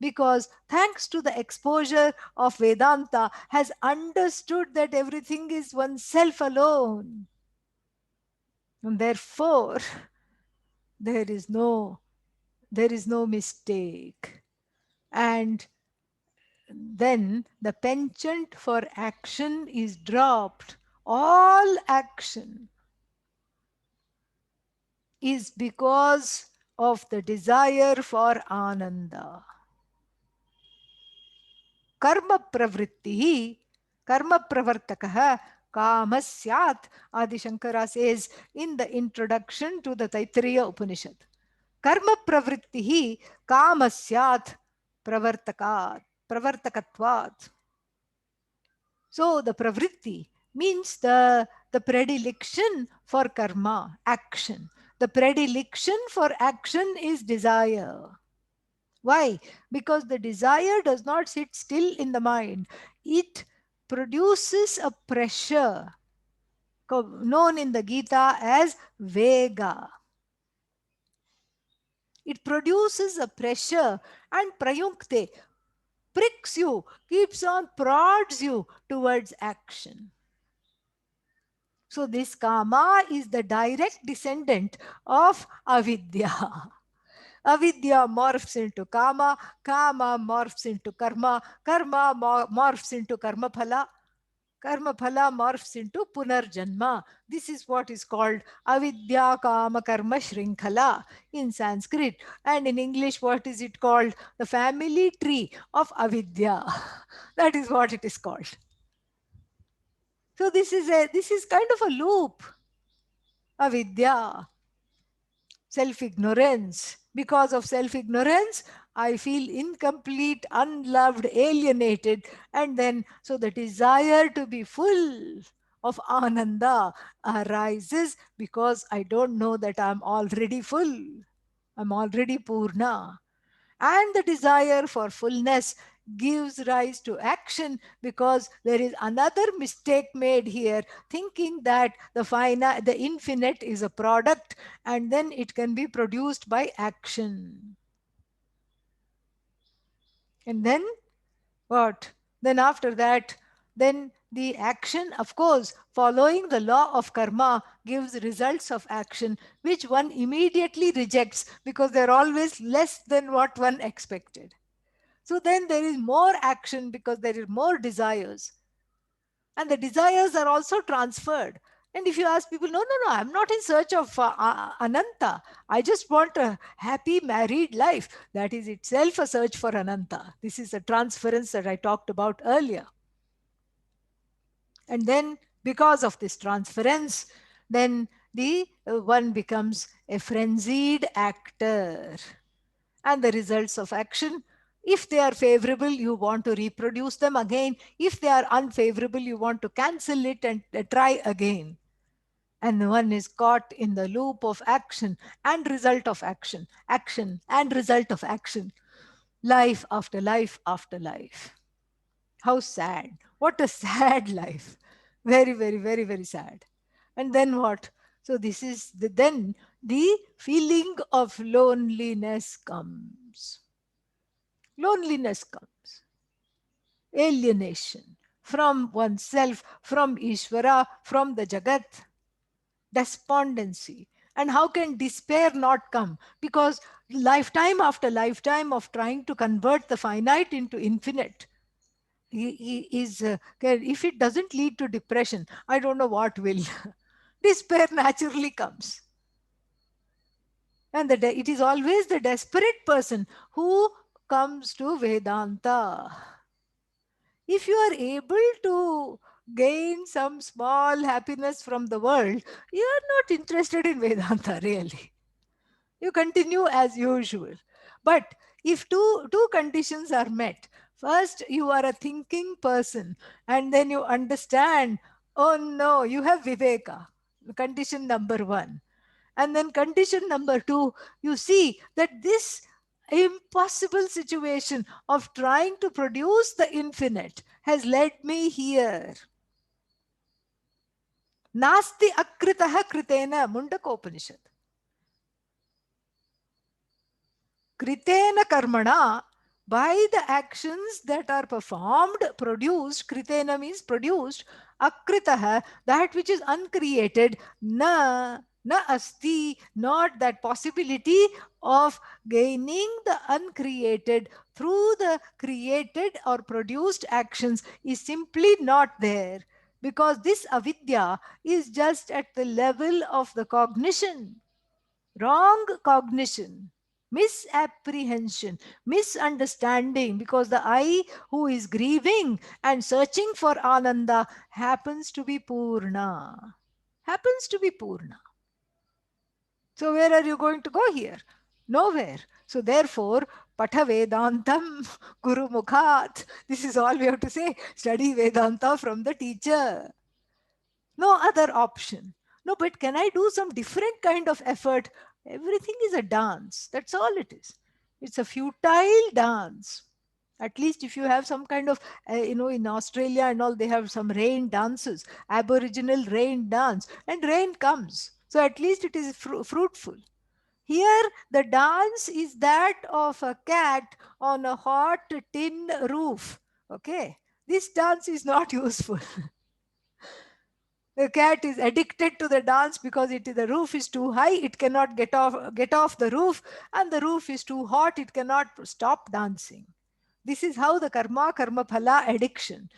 Because thanks to the exposure of Vedanta, has understood that everything is oneself alone. And therefore, there is no there is no mistake. And then the penchant for action is dropped. All action is because of the desire for ananda. Karma pravritti, karma pravartakaha, kama syat, Adi Shankara says in the introduction to the Taittiriya Upanishad. Karma pravritti kama syat pravartakatvat. So the pravritti means the predilection for karma, action. The predilection for action is desire. Why? Because the desire does not sit still in the mind. It produces a pressure known in the Gita as Vega. It produces a pressure and prayunkte, pricks you, keeps on, prods you towards action. So this kama is the direct descendant of avidya. Avidya morphs into kama, kama morphs into karma, karma morphs into karma phala, karma phala morphs into punarjanma. This is what is called avidya kama karma shrinkhala in Sanskrit. And in English, what is it called? The family tree of avidya. That is what it is called. So this is kind of a loop. Avidya, self-ignorance. Because of self-ignorance, I feel incomplete, unloved, alienated. And then, so the desire to be full of ananda arises because I don't know that I'm already full. I'm already purna. And the desire for fullness gives rise to action because there is another mistake made here, thinking that the infinite is a product and then it can be produced by action. And then what? Then after that, then the action, of course, following the law of karma gives results of action, which one immediately rejects because they're always less than what one expected. So then there is more action because there are more desires. And the desires are also transferred. And if you ask people, no, no, no, I'm not in search of Ananta. I just want a happy married life. That is itself a search for Ananta. This is a transference that I talked about earlier. And then because of this transference, then the one becomes a frenzied actor. And the results of action, if they are favorable, you want to reproduce them again. If they are unfavorable, you want to cancel it and try again. And one is caught in the loop of action and result of action, action and result of action, life after life after life. How sad. What a sad life. Very, very, very, very sad. And then what? So this is then the feeling of loneliness comes. Loneliness comes. Alienation from oneself, from Ishvara, from the Jagat. Despondency. And how can despair not come? Because lifetime after lifetime of trying to convert the finite into infinite is, if it doesn't lead to depression, I don't know what will. Despair naturally comes. And it is always the desperate person who comes to Vedanta. If you are able to gain some small happiness from the world, you are not interested in Vedanta, really. You continue as usual. But if two conditions are met, first you are a thinking person, and then you understand, oh no, you have Viveka, condition number one. And then condition number two, you see that this impossible situation of trying to produce the infinite has led me here. Nasti akritah kritena, Mundakopanishad. Kritena karmana, by the actions that are performed, produced, kritena means produced, akritah, that which is uncreated, na asti, not that possibility of gaining the uncreated through the created or produced actions is simply not there. Because this avidya is just at the level of the cognition, wrong cognition, misapprehension, misunderstanding, because the I who is grieving and searching for Ananda happens to be Purna. Happens to be Purna. So, where are you going to go here? Nowhere. So, therefore, Patha Vedantam Guru Mukhat. This is all we have to say. Study Vedanta from the teacher. No other option. No, but can I do some different kind of effort? Everything is a dance. That's all it is. It's a futile dance. At least if you have some kind of, in Australia and all, they have some rain dances, Aboriginal rain dance, and rain comes. So at least it is fruitful. Here, the dance is that of a cat on a hot tin roof. Okay. This dance is not useful. The cat is addicted to the dance because the roof is too high, it cannot get off the roof, and the roof is too hot, it cannot stop dancing. This is how the karma phala addiction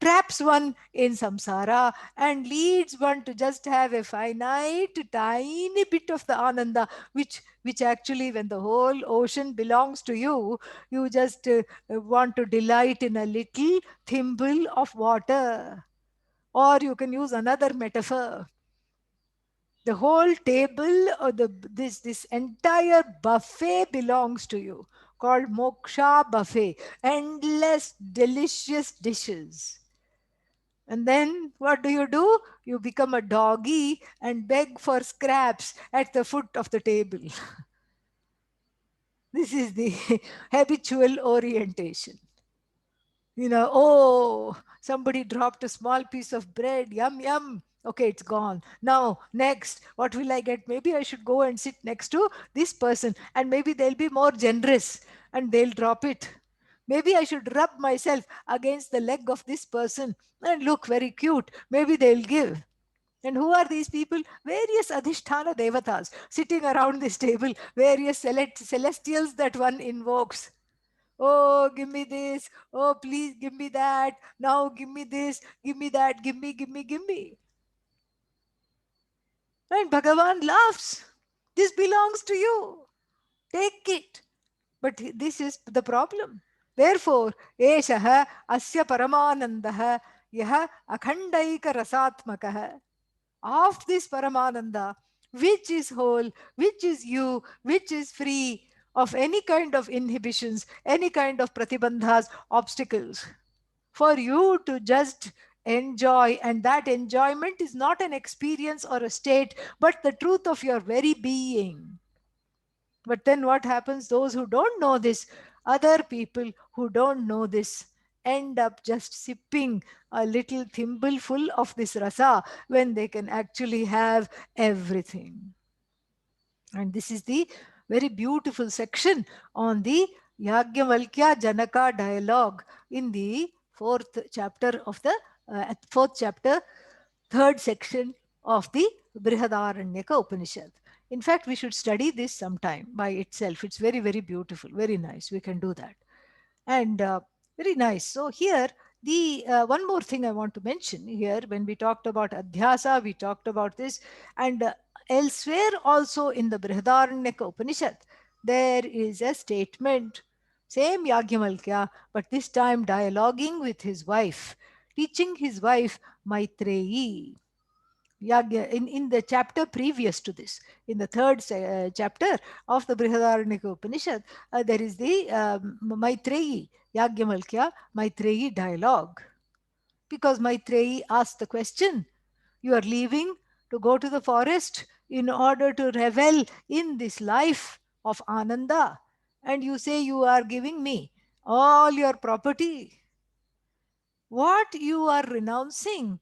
traps one in samsara and leads one to just have a finite tiny bit of the ananda, which actually, when the whole ocean belongs to you, you just want to delight in a little thimble of water. Or you can use another metaphor. The whole table or this entire buffet belongs to you, called moksha buffet. Endless delicious dishes. And then what do? You become a doggy and beg for scraps at the foot of the table. This is the habitual orientation. Oh, somebody dropped a small piece of bread. Yum, yum. Okay, it's gone. Now, next, what will I get? Maybe I should go and sit next to this person, and maybe they'll be more generous and they'll drop it. Maybe I should rub myself against the leg of this person and look very cute. Maybe they'll give. And who are these people? Various Adhishthana Devatas sitting around this table, various celestials that one invokes. Oh, give me this. Oh, please give me that. Now give me this. Give me that. Give me, give me, give me. And Bhagavan laughs. This belongs to you. Take it. But this is the problem. Therefore, Eshaha Asya Paramanandaha Yaha Akhandaika Rasatmakaha. Of this Paramananda, which is whole, which is you, which is free of any kind of inhibitions, any kind of pratibandhas, obstacles, for you to just enjoy. And that enjoyment is not an experience or a state, but the truth of your very being. But then what happens? Those who don't know this, other people who don't know this, end up just sipping a little thimbleful of this rasa when they can actually have everything. And this is the very beautiful section on the Yagyavalkya Janaka dialogue in the fourth chapter, third section of the Brihadaranyaka Upanishad. In fact, we should study this sometime by itself. It's very, very beautiful, very nice. We can do that. And very nice. So here, the one more thing I want to mention here, when we talked about adhyasa, we talked about this, and elsewhere also in the Brihadaranyaka Upanishad, there is a statement, same Yagyamalkya, but this time dialoguing with his wife, teaching his wife Maitreyi. Yagya, in the chapter previous to this, in the third chapter of the Brihadaranyaka Upanishad, there is the Maitreyi, Yagyamalkya Maitreyi dialogue. Because Maitreyi asked the question, you are leaving to go to the forest in order to revel in this life of Ananda, and you say you are giving me all your property. What you are renouncing,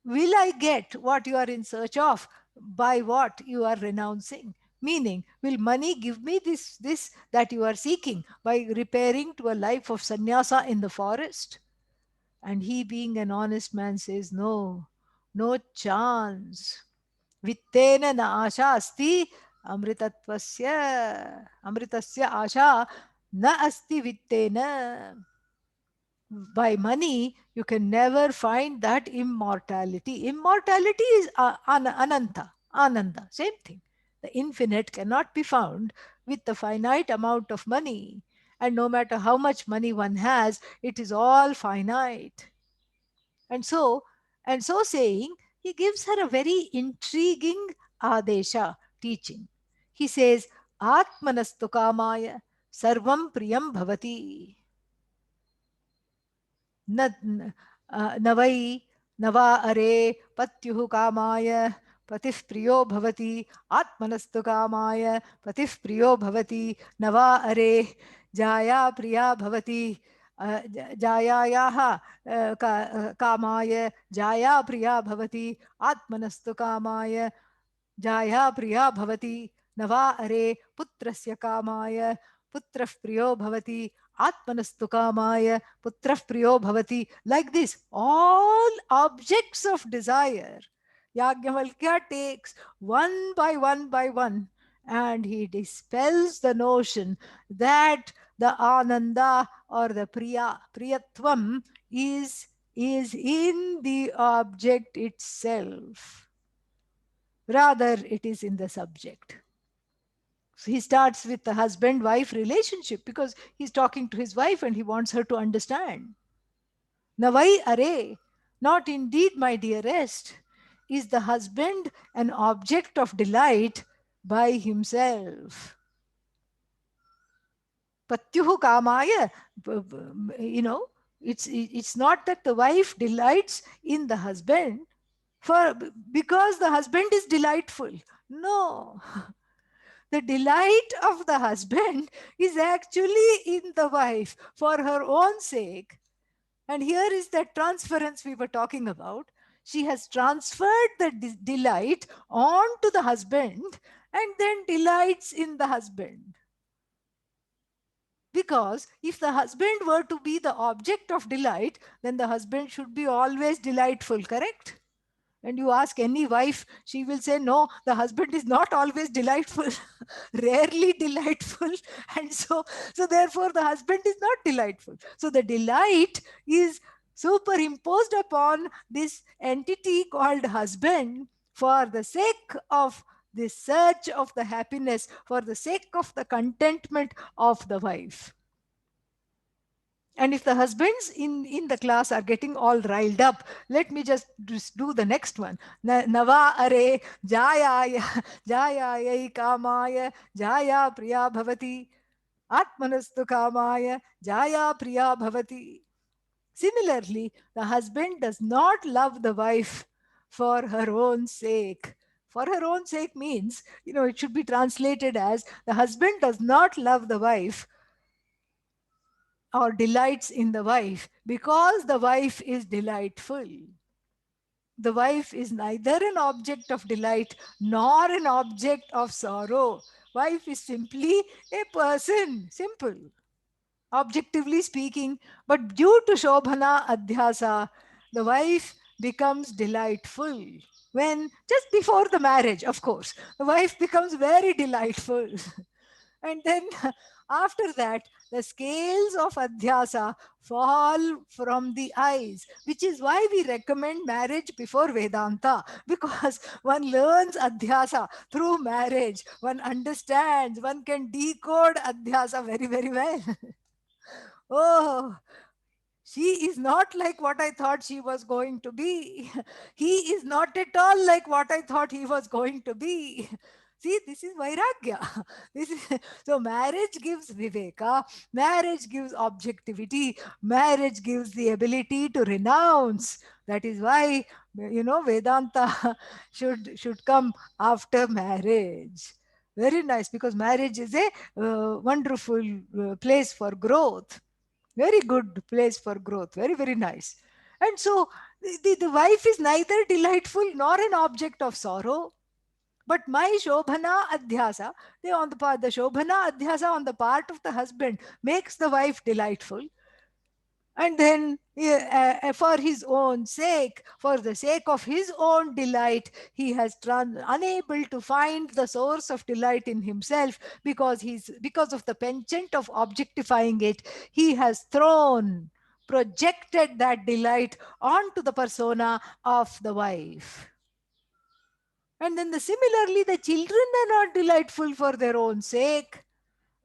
will I get what you are in search of by what you are renouncing? Meaning, will money give me this that you are seeking by repairing to a life of sannyasa in the forest? And he, being an honest man, says, no, no chance. Vittena na asha asti amritasya asha na asti vittena. By money, you can never find that immortality. Immortality is ananta, ananda, same thing. The infinite cannot be found with the finite amount of money. And no matter how much money one has, it is all finite. And so, and so saying, he gives her a very intriguing adesha teaching. He says, Atmanastu kamaya sarvam priyam bhavati. न न वै न वा अरे पत्युः कामाय पतिः प्रियो भवति आत्मनस्तु कामाय पतिः प्रियो भवति न वा अरे जाया प्रिया भवति जायायाः कामाय जाया प्रिया भवति आत्मनस्तु कामाय जाया प्रिया भवति न वा अरे पुत्रस्य कामाय पुत्रः प्रियो भवति आत्मनस्तु कामाय putrah priyo bhavati. Like this, all objects of desire, Yagyavalkya takes one by one, and he dispels the notion that the ananda or the priyatvam is in the object itself. Rather, it is in the subject. So he starts with the husband wife relationship because he's talking to his wife and he wants her to understand. Navai are, not indeed, my dearest, is the husband an object of delight by himself. Patyuhu kamaya, it's not that the wife delights in the husband because the husband is delightful. No. The delight of the husband is actually in the wife for her own sake. And here is that transference we were talking about. She has transferred the delight on to the husband and then delights in the husband. Because if the husband were to be the object of delight, then the husband should be always delightful, correct? And you ask any wife, she will say, no, the husband is not always delightful, rarely delightful. And so therefore the husband is not delightful. So the delight is superimposed upon this entity called husband for the sake of the search of the happiness, for the sake of the contentment of the wife. And if the husbands in the class are getting all riled up, let me just do the next one. Nava are jayaya jayaya kamaya jaya priya bhavati atmanastu kamaya jaya priya bhavati. Similarly, the husband does not love the wife for her own sake. For her own sake means, it should be translated as the husband does not love the wife or delights in the wife because the wife is delightful. The wife is neither an object of delight nor an object of sorrow. Wife is simply a person, simple, objectively speaking. But due to Shobhana Adhyasa, the wife becomes delightful. when just before the marriage, of course, the wife becomes very delightful. And then after that, the scales of adhyasa fall from the eyes, which is why we recommend marriage before Vedanta, because one learns adhyasa through marriage. One understands, one can decode adhyasa very, very well. Oh, she is not like what I thought she was going to be. He is not at all like what I thought he was going to be. See, this is Vairagya. This is, so marriage gives Viveka, marriage gives objectivity, marriage gives the ability to renounce. That is why, Vedanta should come after marriage. Very nice, because marriage is a wonderful place for growth, very good place for growth, very, very nice. And so the wife is neither delightful nor an object of sorrow, but my Shobhana Adhyasa, on the part, the Shobhana Adhyasa on the part of the husband makes the wife delightful. And then, for his own sake, for the sake of his own delight, he has unable to find the source of delight in himself, because of the penchant of objectifying it, he has projected that delight onto the persona of the wife. And then similarly, the children are not delightful for their own sake.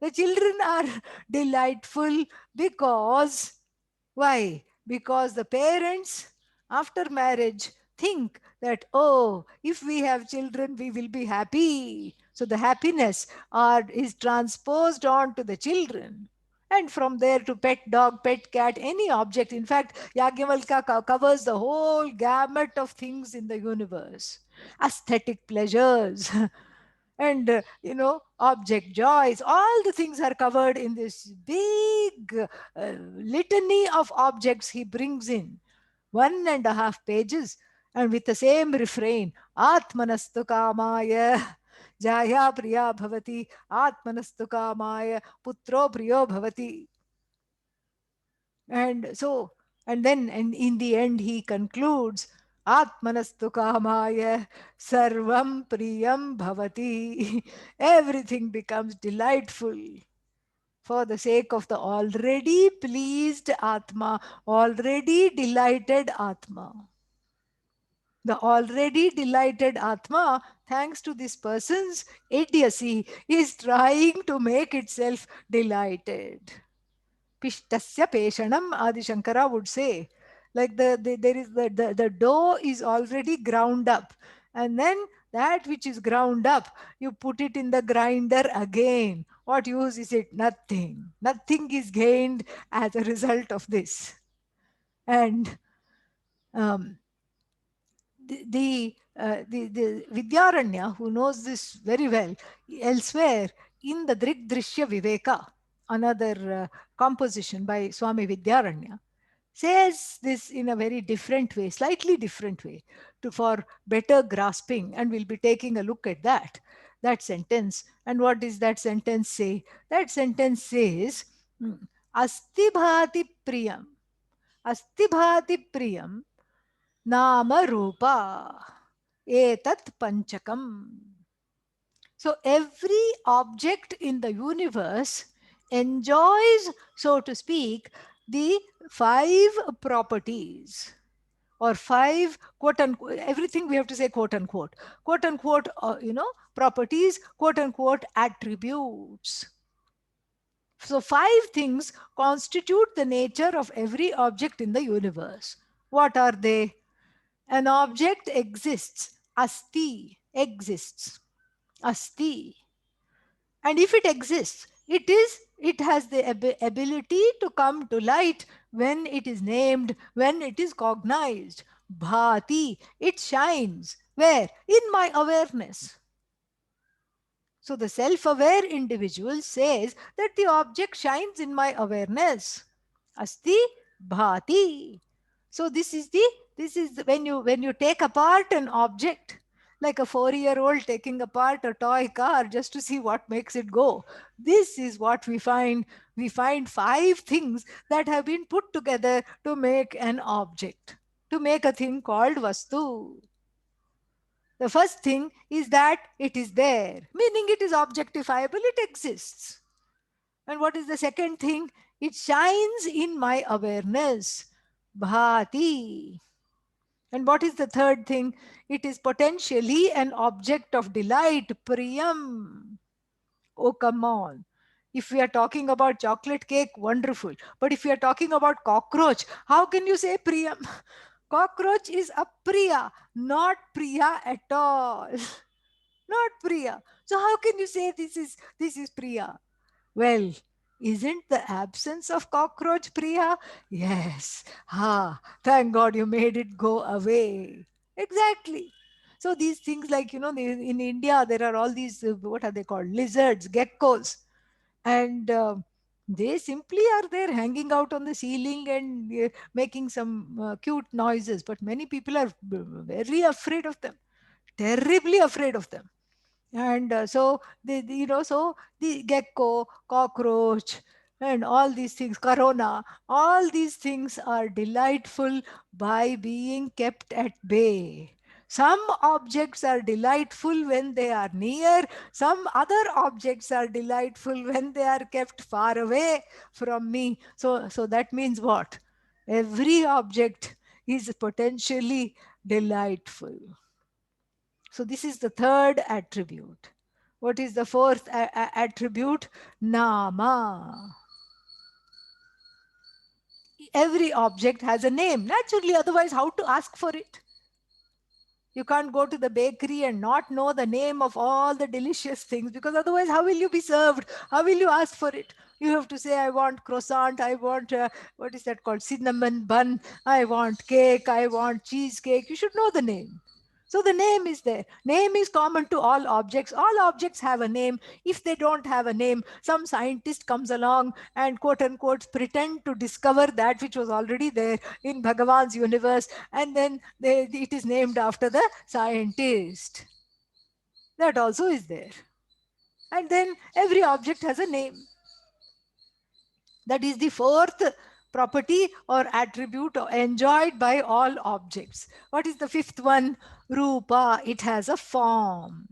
The children are delightful because, why? Because the parents, after marriage, think that, oh, if we have children, we will be happy. So the happiness is transposed on to the children. And from there to pet dog, pet cat, any object. In fact, Yagyavalkya covers the whole gamut of things in the universe. Aesthetic pleasures, and object joys, all the things are covered in this big litany of objects he brings in 1.5 pages, and with the same refrain, atmanastu kamaya jaya priya bhavati, atmanastu kamaya putro priyo bhavati. And so, and then, and in the end, he concludes, Atmanastu kamaya sarvam priyam bhavati. Everything becomes delightful for the sake of the already pleased Atma, already delighted Atma. The already delighted Atma, thanks to this person's idiocy, is trying to make itself delighted. Pishtasya peshanam, Adi Shankara would say. Like there is the dough is already ground up. And then that which is ground up, you put it in the grinder again. What use is it? Nothing. Nothing is gained as a result of this. And um, the Vidyaranya, who knows this very well, elsewhere in the Drigdrishya Viveka, another composition by Swami Vidyaranya, says this in a very different way, slightly different way, for better grasping, and we'll be taking a look at that sentence. And what does that sentence say? That sentence says, Asti bhati priyam, Asti bhati priyam, Nama Rupa Etat Panchakam. So every object in the universe enjoys, so to speak, the 5 properties, or 5 everything we have to say quote unquote, properties, quote unquote, attributes. So 5 things constitute the nature of every object in the universe. What are they? An object exists. Asti exists. Asti. And if it exists, it has the ability to come to light when it is named, when it is cognized. Bhati. It shines. Where? In my awareness. So the self-aware individual says that the object shines in my awareness. Asti bhati. So when you take apart an object, like a 4-year-old taking apart a toy car just to see what makes it go. This is what we find. We find 5 things that have been put together to make an object, to make a thing called vastu. The first thing is that it is there, meaning it is objectifiable, it exists. And what is the second thing? It shines in my awareness. Bhati. And what is the third thing? It is potentially an object of delight. Priyam. Oh, come on. If we are talking about chocolate cake, wonderful. But if we are talking about cockroach, how can you say Priyam? Cockroach is a Priya, not Priya at all. Not Priya. So how can you say this is Priya? Well, isn't the absence of cockroach Priya? Yes. Thank God you made it go away. Exactly. So these things like, in India, there are all these, what are they called? Lizards, geckos. And they simply are there hanging out on the ceiling and making some cute noises. But many people are very afraid of them, terribly afraid of them. And so so the gecko, cockroach, and all these things, corona, all these things are delightful by being kept at bay. Some objects are delightful when they are near, some other objects are delightful when they are kept far away from me. So that means what? Every object is potentially delightful. So this is the third attribute. What is the fourth attribute? Nama. Every object has a name. Naturally, otherwise, how to ask for it? You can't go to the bakery and not know the name of all the delicious things, because otherwise, how will you be served? How will you ask for it? You have to say, I want croissant, I want, what is that called? Cinnamon bun, I want cake, I want cheesecake. You should know the name. So the name is there. Name is common to all objects. All objects have a name. If they don't have a name, some scientist comes along and quote unquote pretend to discover that which was already there in Bhagavan's universe, and then it is named after the scientist. That also is there. And then every object has a name. That is the fourth property or attribute enjoyed by all objects. What is the fifth one? Rupa. It has a form.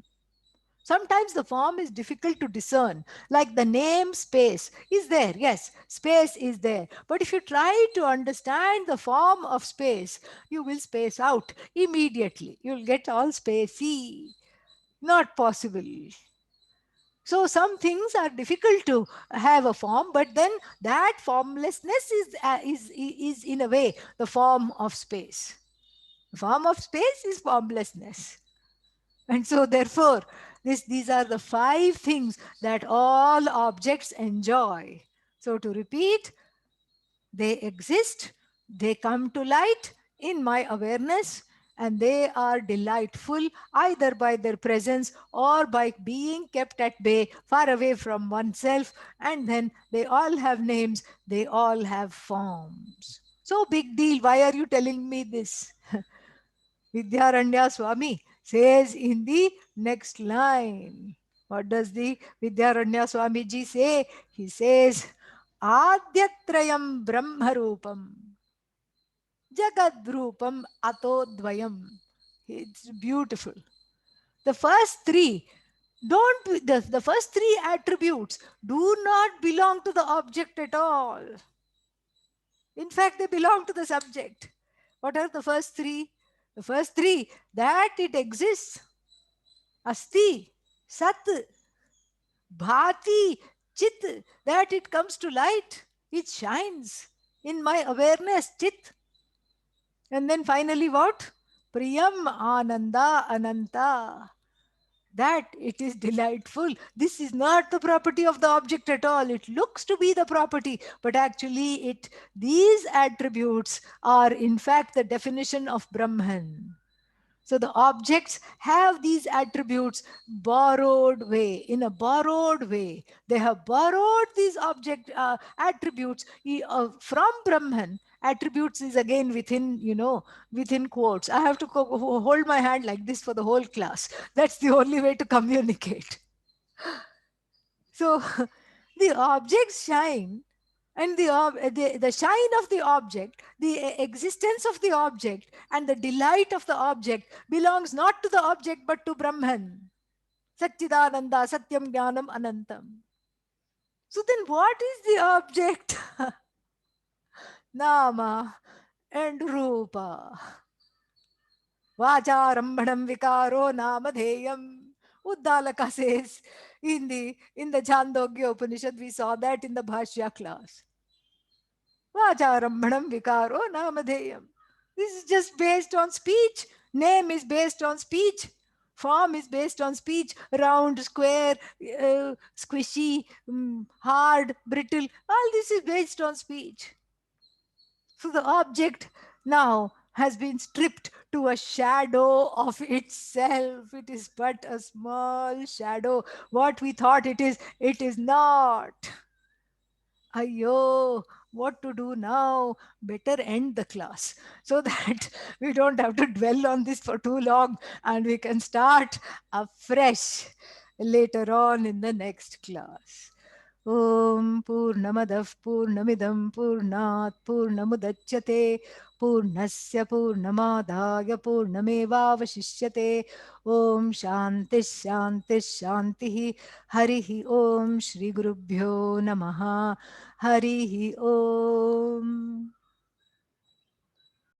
Sometimes the form is difficult to discern, like the name space is there. Yes, space is there. But if you try to understand the form of space, you will space out immediately. You'll get all spacey. Not possible. So some things are difficult to have a form, but then that formlessness is in a way the form of space. The form of space is formlessness. And so therefore, these are the five things that all objects enjoy. So to repeat, they exist, they come to light in my awareness, and they are delightful either by their presence or by being kept at bay, far away from oneself. And then they all have names, they all have forms. So big deal. Why are you telling me this? Vidyaranya Swami says in the next line. What does the Vidyaranya Swami ji say? He says, Adyatrayam Brahmarupam Jagadrupam Atodvayam. It's beautiful. The first three the first three attributes do not belong to the object at all. In fact, they belong to the subject. What are the first three? The first three, that it exists. Asti, Sat, Bhati, Chit, that it comes to light. It shines in my awareness, Chit. And then finally what? Priyam Ananda Ananta. That it is delightful. This is not the property of the object at all. It looks to be the property, but actually these attributes are in fact the definition of Brahman. So the objects have these attributes borrowed way, in a borrowed way. They have borrowed these object attributes from Brahman. Attributes is again within quotes. I have to hold my hand like this for the whole class. That's the only way to communicate. So the objects shine, And the shine of the object, the existence of the object, and the delight of the object belongs not to the object but to Brahman. Satchidananda, Satyam Jnanam Anantam. So then what is the object? Nama and Rupa. Vacharambhanam vikaro namadheyam. Uddalaka says in the Chandogya Upanishad, we saw that in the Bhashya class. Vacharambhanam vikaro namadheyam. This is just based on speech. Name is based on speech. Form is based on speech. Round, square, squishy, hard, brittle. All this is based on speech. So the object now has been stripped to a shadow of itself. It is but a small shadow. What we thought it is not. Ayo, what to do now? Better end the class so that we don't have to dwell on this for too long and we can start afresh later on in the next class. Om Purnamadah Purnamidam Purnat Purnamudachyate Purnasya Purnamadaya Purnamevavashishyate Om Shanti Shanti Shanti Harihi Om Shri Gurubhyo Namaha Harihi Om.